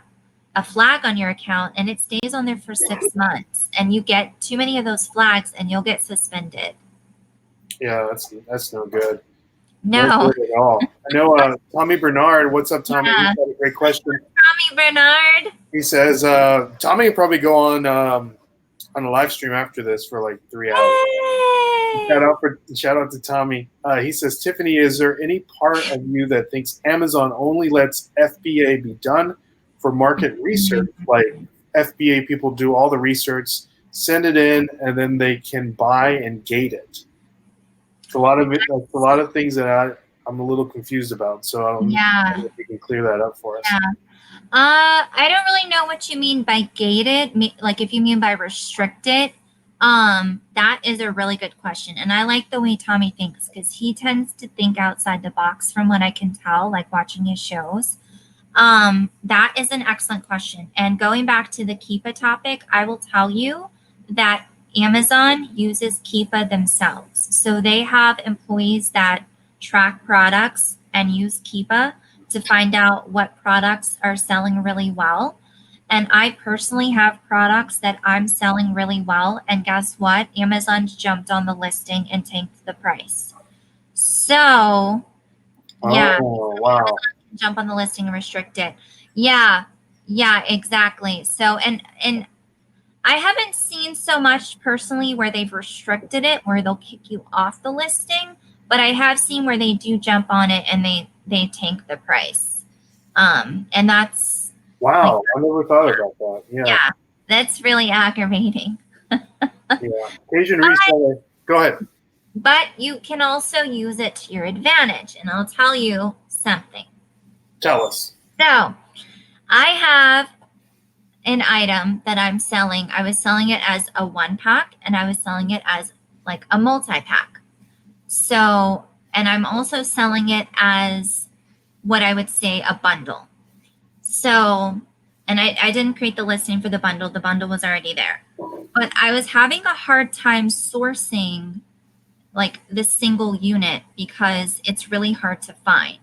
a flag on your account and it stays on there for 6 months. And you get too many of those flags and you'll get suspended. Yeah, that's no good. No. Not good at all. I know Tommy Bernard. What's up, Tommy? Yeah. He's got a great question. Tommy Bernard. He says Tommy will probably go on a live stream after this for like 3 hours. Hey. Shout out to Tommy. He says, Tiffany, is there any part of you that thinks Amazon only lets FBA be done for market research? Like FBA people do all the research, send it in, and then they can buy and gate it. It's a lot of things that I'm a little confused about. So I don't know if you can clear that up for us. Yeah. I don't really know what you mean by gated. Like if you mean by restricted, that is a really good question. And I like the way Tommy thinks because he tends to think outside the box from what I can tell, like watching his shows. That is an excellent question. And going back to the Keepa topic, I will tell you that Amazon uses Keepa themselves. So they have employees that track products and use Keepa to find out what products are selling really well. And I personally have products that I'm selling really well. And guess what? Amazon jumped on the listing and tanked the price. So, yeah. Oh, wow. Jump on the listing and restrict it. Yeah, exactly. So, and I haven't seen so much personally where they've restricted it, where they'll kick you off the listing, but I have seen where they do jump on it and they tank the price. And that's wow. I never thought about that. Yeah, that's really aggravating. Yeah. Asian reseller. Go ahead. But you can also use it to your advantage, and I'll tell you something. Tell us. So, I have an item that I'm selling. I was selling it as a 1-pack and I was selling it as like a multi-pack. So, and I'm also selling it as what I would say a bundle. So, and I didn't create the listing for the bundle. The bundle was already there. But I was having a hard time sourcing like the single unit because it's really hard to find.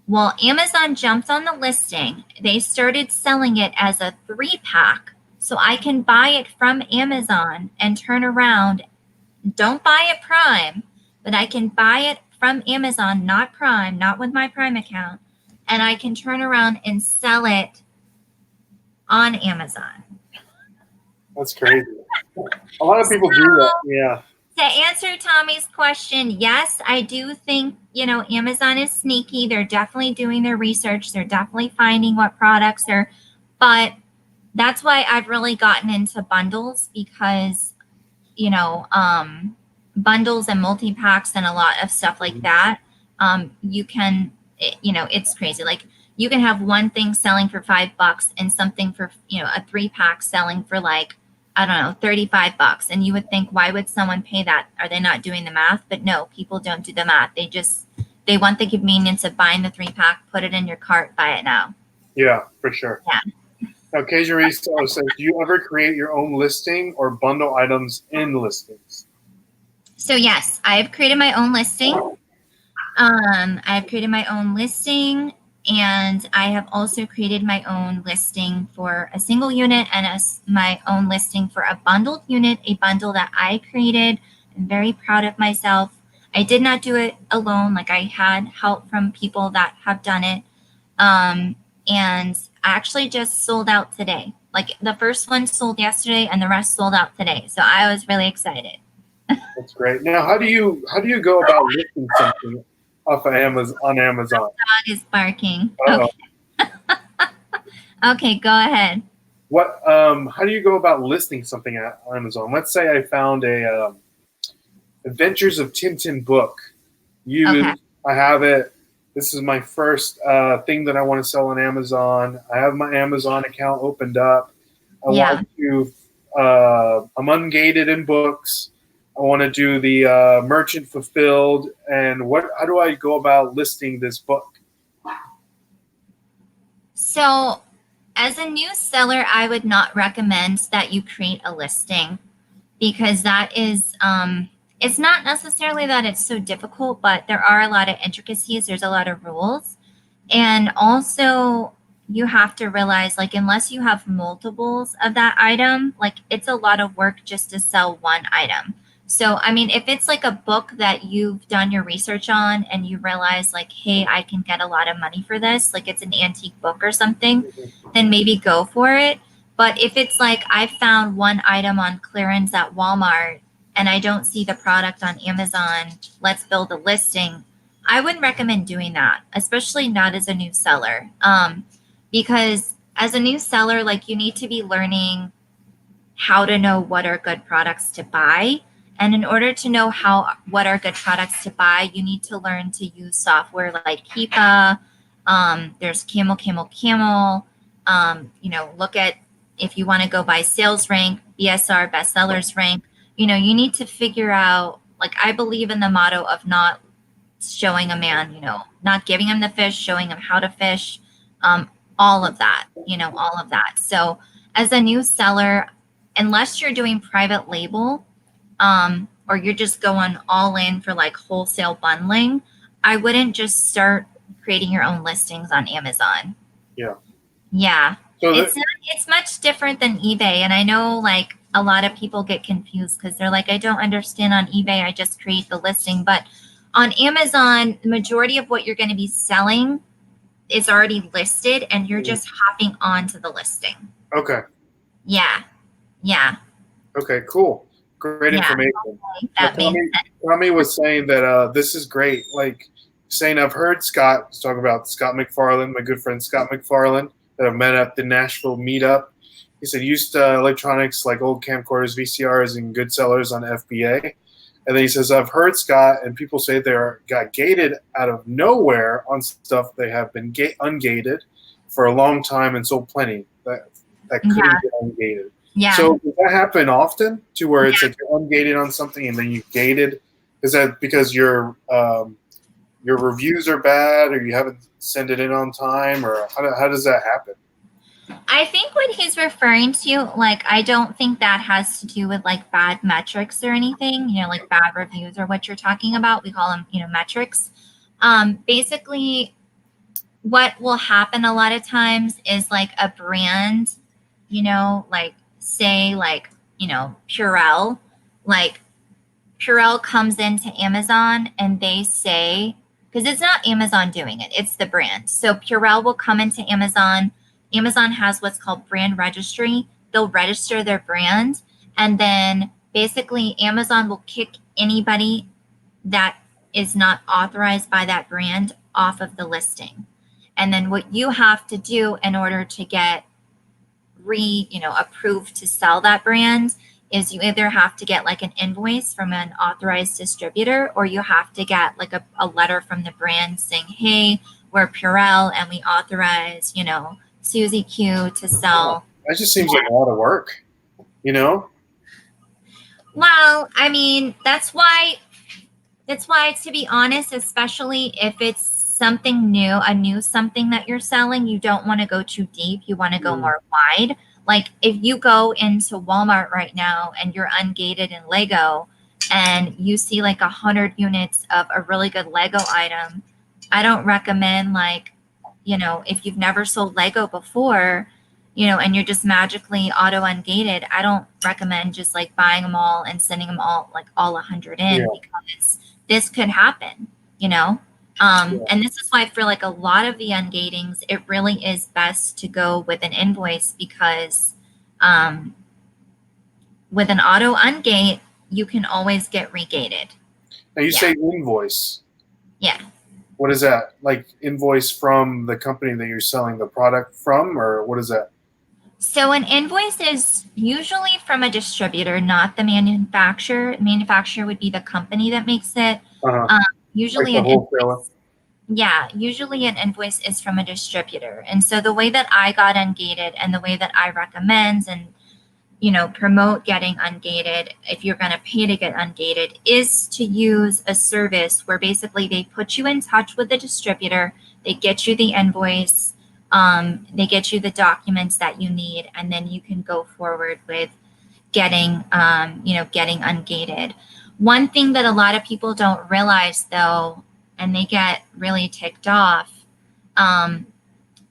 Well, Amazon jumped on the listing. They started selling it as a 3-pack. So I can buy it from Amazon and turn around. Don't buy it Prime, but I can buy it from Amazon, not Prime, not with my Prime account. And I can turn around and sell it on Amazon. That's crazy. A lot of people do that. Yeah. To answer Tommy's question, yes, I do think, Amazon is sneaky. They're definitely doing their research. They're definitely finding what products are, but that's why I've really gotten into bundles because, bundles and multi-packs and a lot of stuff like that. You can, it's crazy. Like you can have one thing selling for $5 and something for, a 3-pack selling for like, I don't know, $35. And you would think, why would someone pay that? Are they not doing the math? But no, people don't do the math. They want the convenience of buying the 3-pack, put it in your cart, buy it now. Yeah, for sure. Yeah. Now, Cajun Reseller says, do you ever create your own listing or bundle items in listings? So yes, I've created my own listing. I've created my own listing, and I have also created my own listing for a single unit and my own listing for a bundled unit, a bundle that I created. I'm very proud of myself. I did not do it alone. Like, I had help from people that have done it. And I actually just sold out today. Like, the first one sold yesterday and the rest sold out today. So I was really excited. That's great. Now, how do you go about listing something off of Amazon on Amazon? Dog is barking. Uh-oh. Okay. Okay, go ahead. What? How do you go about listing something at Amazon? Let's say I found a Adventures of Tintin book. Okay. I have it. This is my first thing that I want to sell on Amazon. I have my Amazon account opened up. I want to. I'm ungated in books. I want to do the merchant fulfilled. And how do I go about listing this book? So, as a new seller, I would not recommend that you create a listing, because that is, it's not necessarily that it's so difficult, but there are a lot of intricacies. There's a lot of rules. And also, you have to realize, like, unless you have multiples of that item, like, it's a lot of work just to sell one item. So, I mean, if it's like a book that you've done your research on and you realize, like, hey, I can get a lot of money for this, like it's an antique book or something, then maybe go for it. But if it's like, I found one item on clearance at Walmart and I don't see the product on Amazon, let's build a listing, I wouldn't recommend doing that, especially not as a new seller. Because as a new seller, like, you need to be learning how to know what are good products to buy. And in order to know what are good products to buy, you need to learn to use software like Keepa. There's Camel. Look at, if you want to go by sales rank, BSR, bestsellers rank. You need to figure out, like, I believe in the motto of not showing a man, not giving him the fish, showing him how to fish, all of that. So as a new seller, unless you're doing private label, or you're just going all in for like wholesale bundling, I wouldn't just start creating your own listings on Amazon. Yeah. Yeah. So It's much different than eBay. And I know, like, a lot of people get confused because they're like, I don't understand on eBay. I just create the listing. But on Amazon, the majority of what you're going to be selling is already listed and you're just hopping onto the listing. Okay. Yeah. Yeah. Okay, cool. Great information. Tommy was saying that this is great. Like, saying, I've heard Scott talk about Scott McFarland, my good friend Scott McFarland, that I've met at the Nashville meetup. He said, used electronics like old camcorders, VCRs, and good sellers on FBA. And then he says, I've heard Scott, and people say they got gated out of nowhere on stuff they have been ungated for a long time and sold plenty that couldn't get ungated. Yeah. So does that happen often, to where it's like you're ungated on something and then you gated? Is that because your reviews are bad, or you haven't sent it in on time, or how does that happen? I think what he's referring to, like, I don't think that has to do with like bad metrics or anything, like bad reviews or what you're talking about. We call them, metrics. Basically, what will happen a lot of times is, like, a brand, like, say, like, Purell, like, Purell comes into Amazon and they say, because it's not Amazon doing it, it's the brand. So Purell will come into Amazon. Amazon has what's called brand registry. They'll register their brand, and then basically Amazon will kick anybody that is not authorized by that brand off of the listing. And then what you have to do in order to get approved to sell that brand is you either have to get like an invoice from an authorized distributor, or you have to get like a letter from the brand saying, hey, we're Purell and we authorize, Susie Q to sell. That just seems like a lot of work, Well, I mean, that's why, to be honest, especially if it's something new, a new something that you're selling, you don't want to go too deep. You want to go more wide. Like if you go into Walmart right now and you're ungated in Lego and you see like 100 units of a really good Lego item, I don't recommend like, you know, if you've never sold Lego before, you know, and you're just magically auto ungated, I don't recommend just like buying them all and sending them all like all 100 in because this could happen, you know? And this is why for like a lot of the ungatings, it really is best to go with an invoice because with an auto ungate, you can always get regated. Now you say invoice. Yeah. What is that? Like invoice from the company that you're selling the product from, or what is that? So an invoice is usually from a distributor, not the manufacturer. Manufacturer would be the company that makes it. Usually like usually an invoice is from a distributor. And so the way that I got ungated and the way that I recommend and, you know, promote getting ungated, if you're going to pay to get ungated, is to use a service where basically they put you in touch with the distributor, they get you the invoice, they get you the documents that you need, and then you can go forward with getting, you know, getting ungated. One thing that a lot of people don't realize though, and they get really ticked off,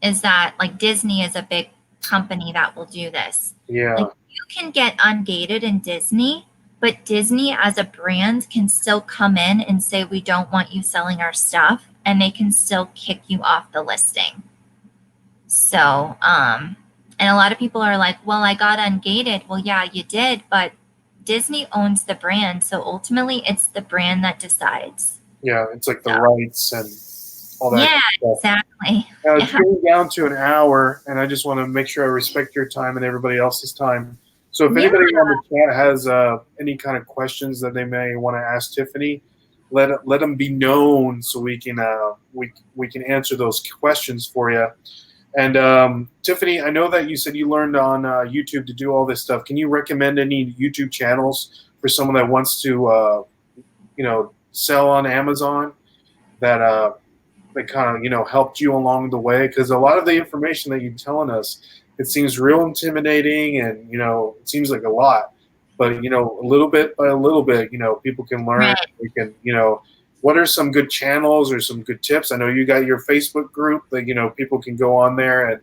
is that like Disney is a big company that will do this. Yeah. Like you can get ungated in Disney, but Disney as a brand can still come in and say, we don't want you selling our stuff, and they can still kick you off the listing. So, and a lot of people are like, well, I got ungated. Well, yeah, you did, but Disney owns the brand. So ultimately it's the brand that decides. Yeah, it's like the rights and all that. Yeah, stuff. exactly. Now it's getting down to an hour, and I just want to make sure I respect your time and everybody else's time. So if anybody on the chat has any kind of questions that they may want to ask Tiffany, let them be known so we can answer those questions for you. And Tiffany, I know that you said you learned on YouTube to do all this stuff. Can you recommend any YouTube channels for someone that wants to, you know, sell on Amazon that kind of, you know, helped you along the way? Because a lot of the information that you're telling us, it seems real intimidating, and you know, it seems like a lot. But you know, a little bit by a little bit, you know, people can learn. Right. We can, you know. What are some good channels or some good tips? I know you got your Facebook group that, you know, people can go on there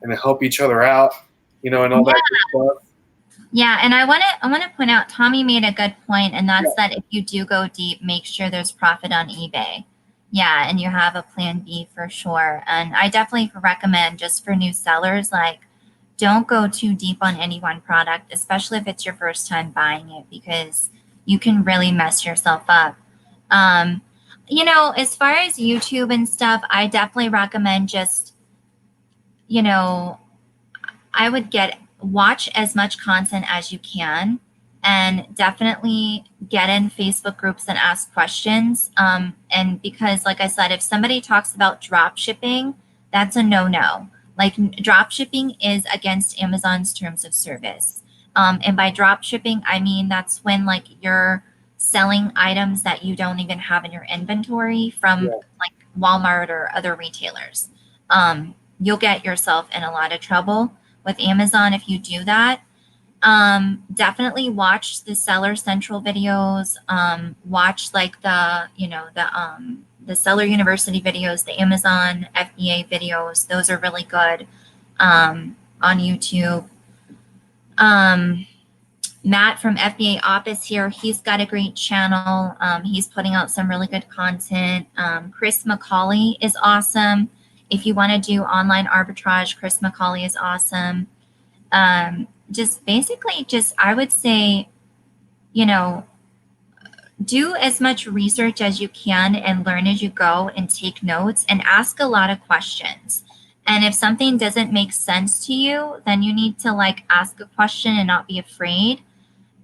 and help each other out, you know, and all that good stuff. Yeah, and I want to point out Tommy made a good point, and that's that if you do go deep, make sure there's profit on eBay. Yeah, and you have a plan B for sure. And I definitely recommend, just for new sellers, like don't go too deep on any one product, especially if it's your first time buying it, because you can really mess yourself up. You know, as far as YouTube and stuff, I definitely recommend just, you know, I would watch as much content as you can, and definitely get in Facebook groups and ask questions. And because like I said, if somebody talks about drop shipping, that's a no-no. Like drop shipping is against Amazon's terms of service. And by drop shipping, I mean that's when like you're selling items that you don't even have in your inventory from like Walmart or other retailers. You'll get yourself in a lot of trouble with Amazon if you do that. Definitely watch the Seller Central videos. Watch like the, you know, the Seller University videos, the Amazon FBA videos. Those are really good on YouTube. Matt from FBA Office here, he's got a great channel. He's putting out some really good content. Chris McCauley is awesome. If you want to do online arbitrage, Chris McCauley is awesome. Just basically I would say, you know, do as much research as you can and learn as you go and take notes and ask a lot of questions. And if something doesn't make sense to you, then you need to like ask a question and not be afraid.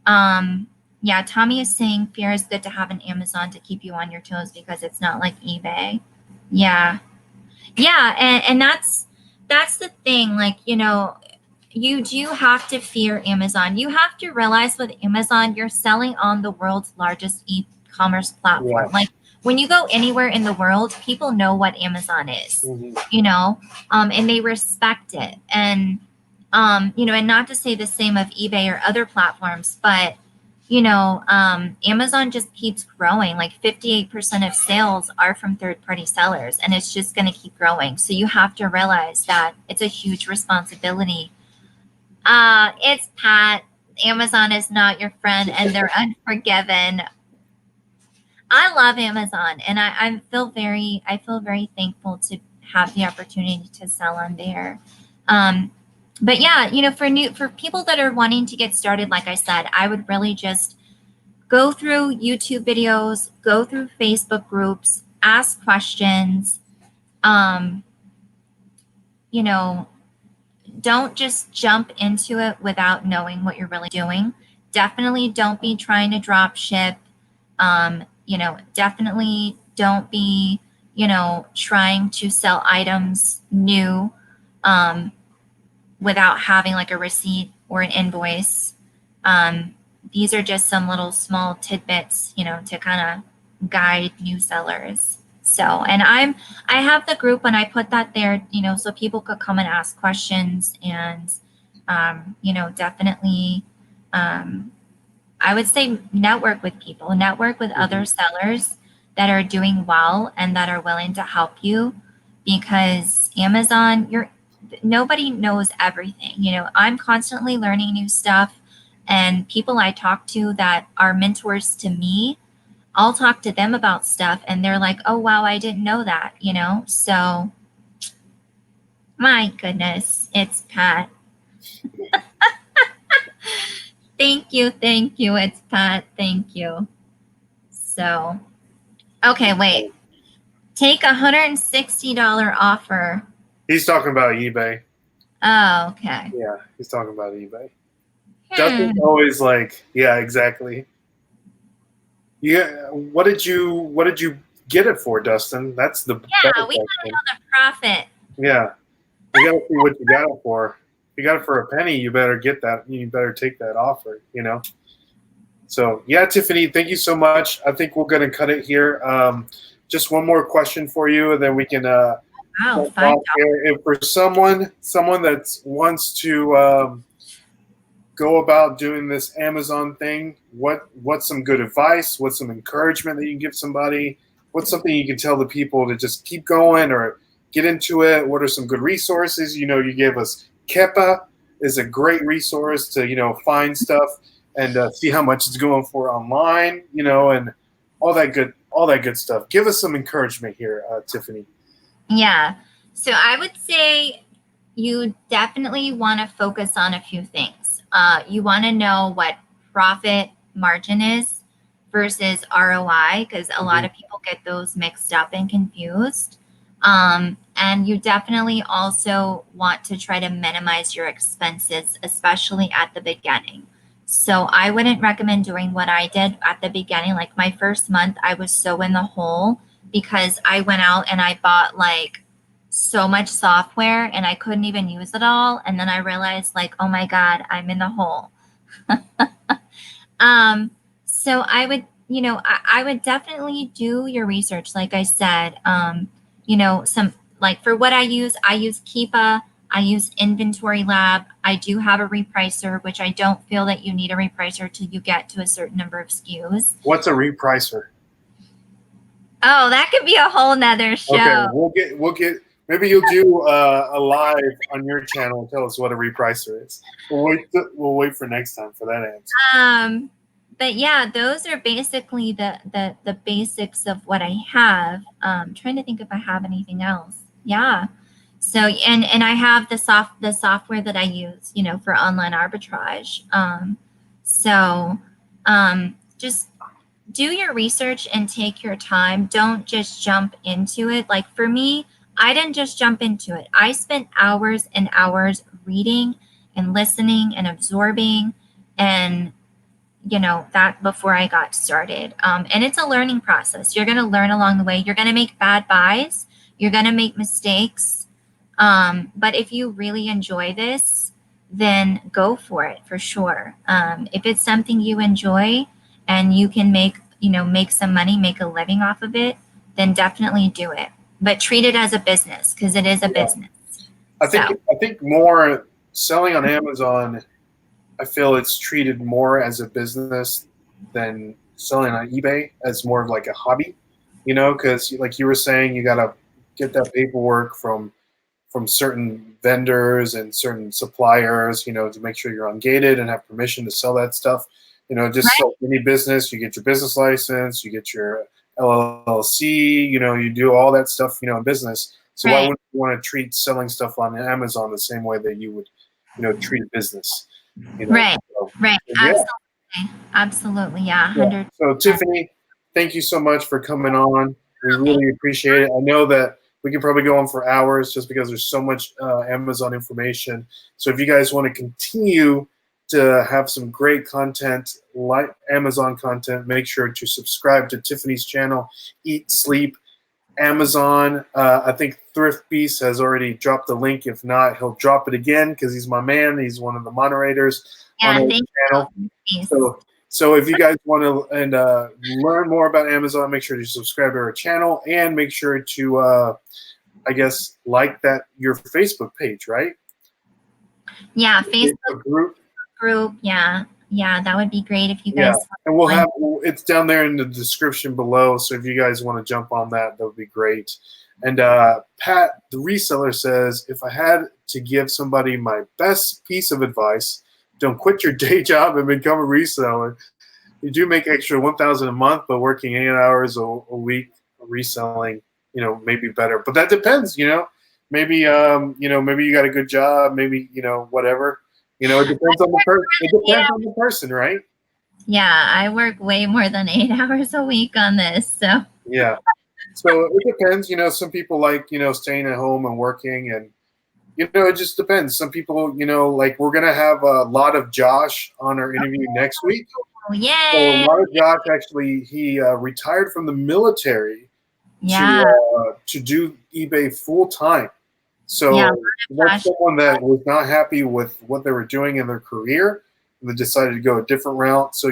Yeah, Tommy is saying fear is good to have an Amazon to keep you on your toes because it's not like eBay. Yeah. Yeah, and that's the thing. Like, you know, you do have to fear Amazon. You have to realize with Amazon, you're selling on the world's largest e-commerce platform. Like when you go anywhere in the world, people know what Amazon is, Mm-hmm. you know, and they respect it. And, you know, and not to say the same of eBay or other platforms, but, you know, Amazon just keeps growing. Like 58% of sales are from third-party sellers, and it's just going to keep growing. So you have to realize that it's a huge responsibility. It's Pat. Amazon is not your friend, and they're unforgiven. I love Amazon, and I feel very thankful to have the opportunity to sell on there. But yeah, you know, for people that are wanting to get started, like I said, I would really just go through YouTube videos, go through Facebook groups, ask questions. Um, you know, don't just jump into it without knowing what you're really doing. Definitely don't be trying to drop ship. You know, definitely don't be, you know, trying to sell items new without having like a receipt or an invoice. These are just some little small tidbits, you know, to kind of guide new sellers. So, and I have the group and I put that there, you know, so people could come and ask questions and, you know, definitely, I would say network with people, network with other sellers that are doing well and that are willing to help you, because Amazon, nobody knows everything. You know, I'm constantly learning new stuff, and people I talk to that are mentors to me, I'll talk to them about stuff and they're like, "Oh wow, I didn't know that," you know? So my goodness, it's Pat. Thank you, it's Pat. Thank you. So, okay, wait. Take $160 offer. He's talking about eBay. Oh, okay. Yeah, he's talking about eBay. Justin's always like, yeah, exactly. Yeah, what did you get it for, Dustin? That's the better We gotta know the profit. Yeah, you gotta see what you got it for. If you got it for a penny, you better get that. You better take that offer. You know. So yeah, Tiffany, thank you so much. I think we're gonna cut it here. Just one more question for you, and then we can. Wow, $5. If for someone that wants to go about doing this Amazon thing, what's some good advice? What's some encouragement that you can give somebody? What's something you can tell the people to just keep going or get into it? What are some good resources? You know, you gave us Kepa is a great resource to, you know, find stuff and see how much it's going for online, you know, and all that good stuff. Give us some encouragement here, Tiffany. Yeah. So I would say you definitely want to focus on a few things. You want to know what profit margin is versus ROI, because a lot of people get those mixed up and confused. And you definitely also want to try to minimize your expenses, especially at the beginning. So I wouldn't recommend doing what I did at the beginning. Like my first month, I was so in the hole because I went out and I bought like so much software and I couldn't even use it all. And then I realized like, oh my God, I'm in the hole. So I would, you know, I would definitely do your research. Like I said, you know, some like for what I use Keepa, I use Inventory Lab. I do have a repricer, which I don't feel that you need a repricer till you get to a certain number of SKUs. What's a repricer? Oh, that could be a whole nother show. Okay, we'll get. Maybe you'll do a live on your channel and tell us what a repricer is. We'll wait for next time for that answer. But yeah, those are basically the basics of what I have. Trying to think if I have anything else. Yeah. So and I have the software that I use, you know, for online arbitrage. Just do your research and take your time. Don't just jump into it. Like for me, I didn't just jump into it. I spent hours and hours reading and listening and absorbing and, you know, that before I got started. And it's a learning process. You're going to learn along the way. You're going to make bad buys. You're going to make mistakes. But if you really enjoy this, then go for it for sure. If it's something you enjoy and you can make make some money, make a living off of it, then definitely do it. But treat it as a business, because it is a business. I think more selling on Amazon, I feel it's treated more as a business than selling on eBay as more of like a hobby, because like you were saying, you got to get that paperwork from certain vendors and certain suppliers, to make sure you're ungated and have permission to sell that stuff. Just Right. like any business, you get your business license, you get your LLC, you do all that stuff, in business. So why Right. wouldn't you want to treat selling stuff on Amazon the same way that you would, treat a business? Right. So, Right. yeah. Absolutely. Yeah. Yeah. 100. So Tiffany, thank you so much for coming on. We really appreciate it. I know that we can probably go on for hours just because there's so much Amazon information. So if you guys want to continue to have some great content, like Amazon content, make sure to subscribe to Tiffany's channel, Eat, Sleep, Amazon. I think Thrift Beast has already dropped the link. If not, he'll drop it again because he's my man. He's one of the moderators on our channel. So if you guys want to learn more about Amazon, make sure to subscribe to our channel and make sure to, I guess, like your Facebook page, right? Yeah, Facebook group. Yeah, that would be great if you guys. And we'll have it's down there in the description below. So if you guys want to jump on that would be great. And Pat, the reseller, says, if I had to give somebody my best piece of advice, don't quit your day job and become a reseller. You do make extra $1,000 a month, but working 8 hours a week reselling, may be better. But that depends, Maybe maybe you got a good job, maybe whatever. It depends on the person. It depends on the person, right? Yeah, I work way more than 8 hours a week on this, so. Yeah. So it depends. Some people like staying at home and working, and it just depends. Some people, like we're gonna have a lot of Josh on our interview next week. Oh, yay! So a lot of Josh actually he retired from the military to do eBay full time. So that's someone that was not happy with what they were doing in their career, and they decided to go a different route. So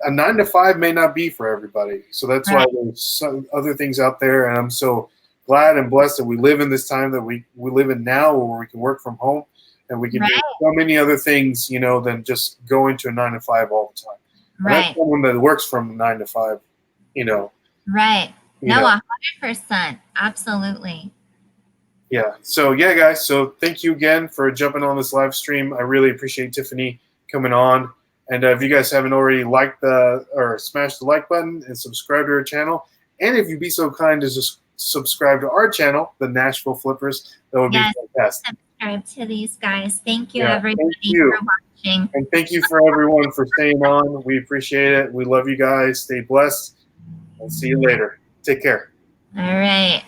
a 9 to 5 may not be for everybody. So that's why there's some other things out there, and I'm so glad and blessed that we live in this time that we live in now, where we can work from home and we can do so many other things, than just go into a 9 to 5 all the time. And that's someone that works from 9 to 5, Right. No, 100%. Absolutely. Yeah. So yeah, guys. So thank you again for jumping on this live stream. I really appreciate Tiffany coming on. And if you guys haven't already liked or smashed the like button and subscribe to our channel, and if you'd be so kind to just subscribe to our channel, the Nashville Flippers, that would be fantastic. Subscribe to these guys. Thank you, everybody, for watching. And thank you for everyone for staying on. We appreciate it. We love you guys. Stay blessed. I'll see you later. Take care. All right.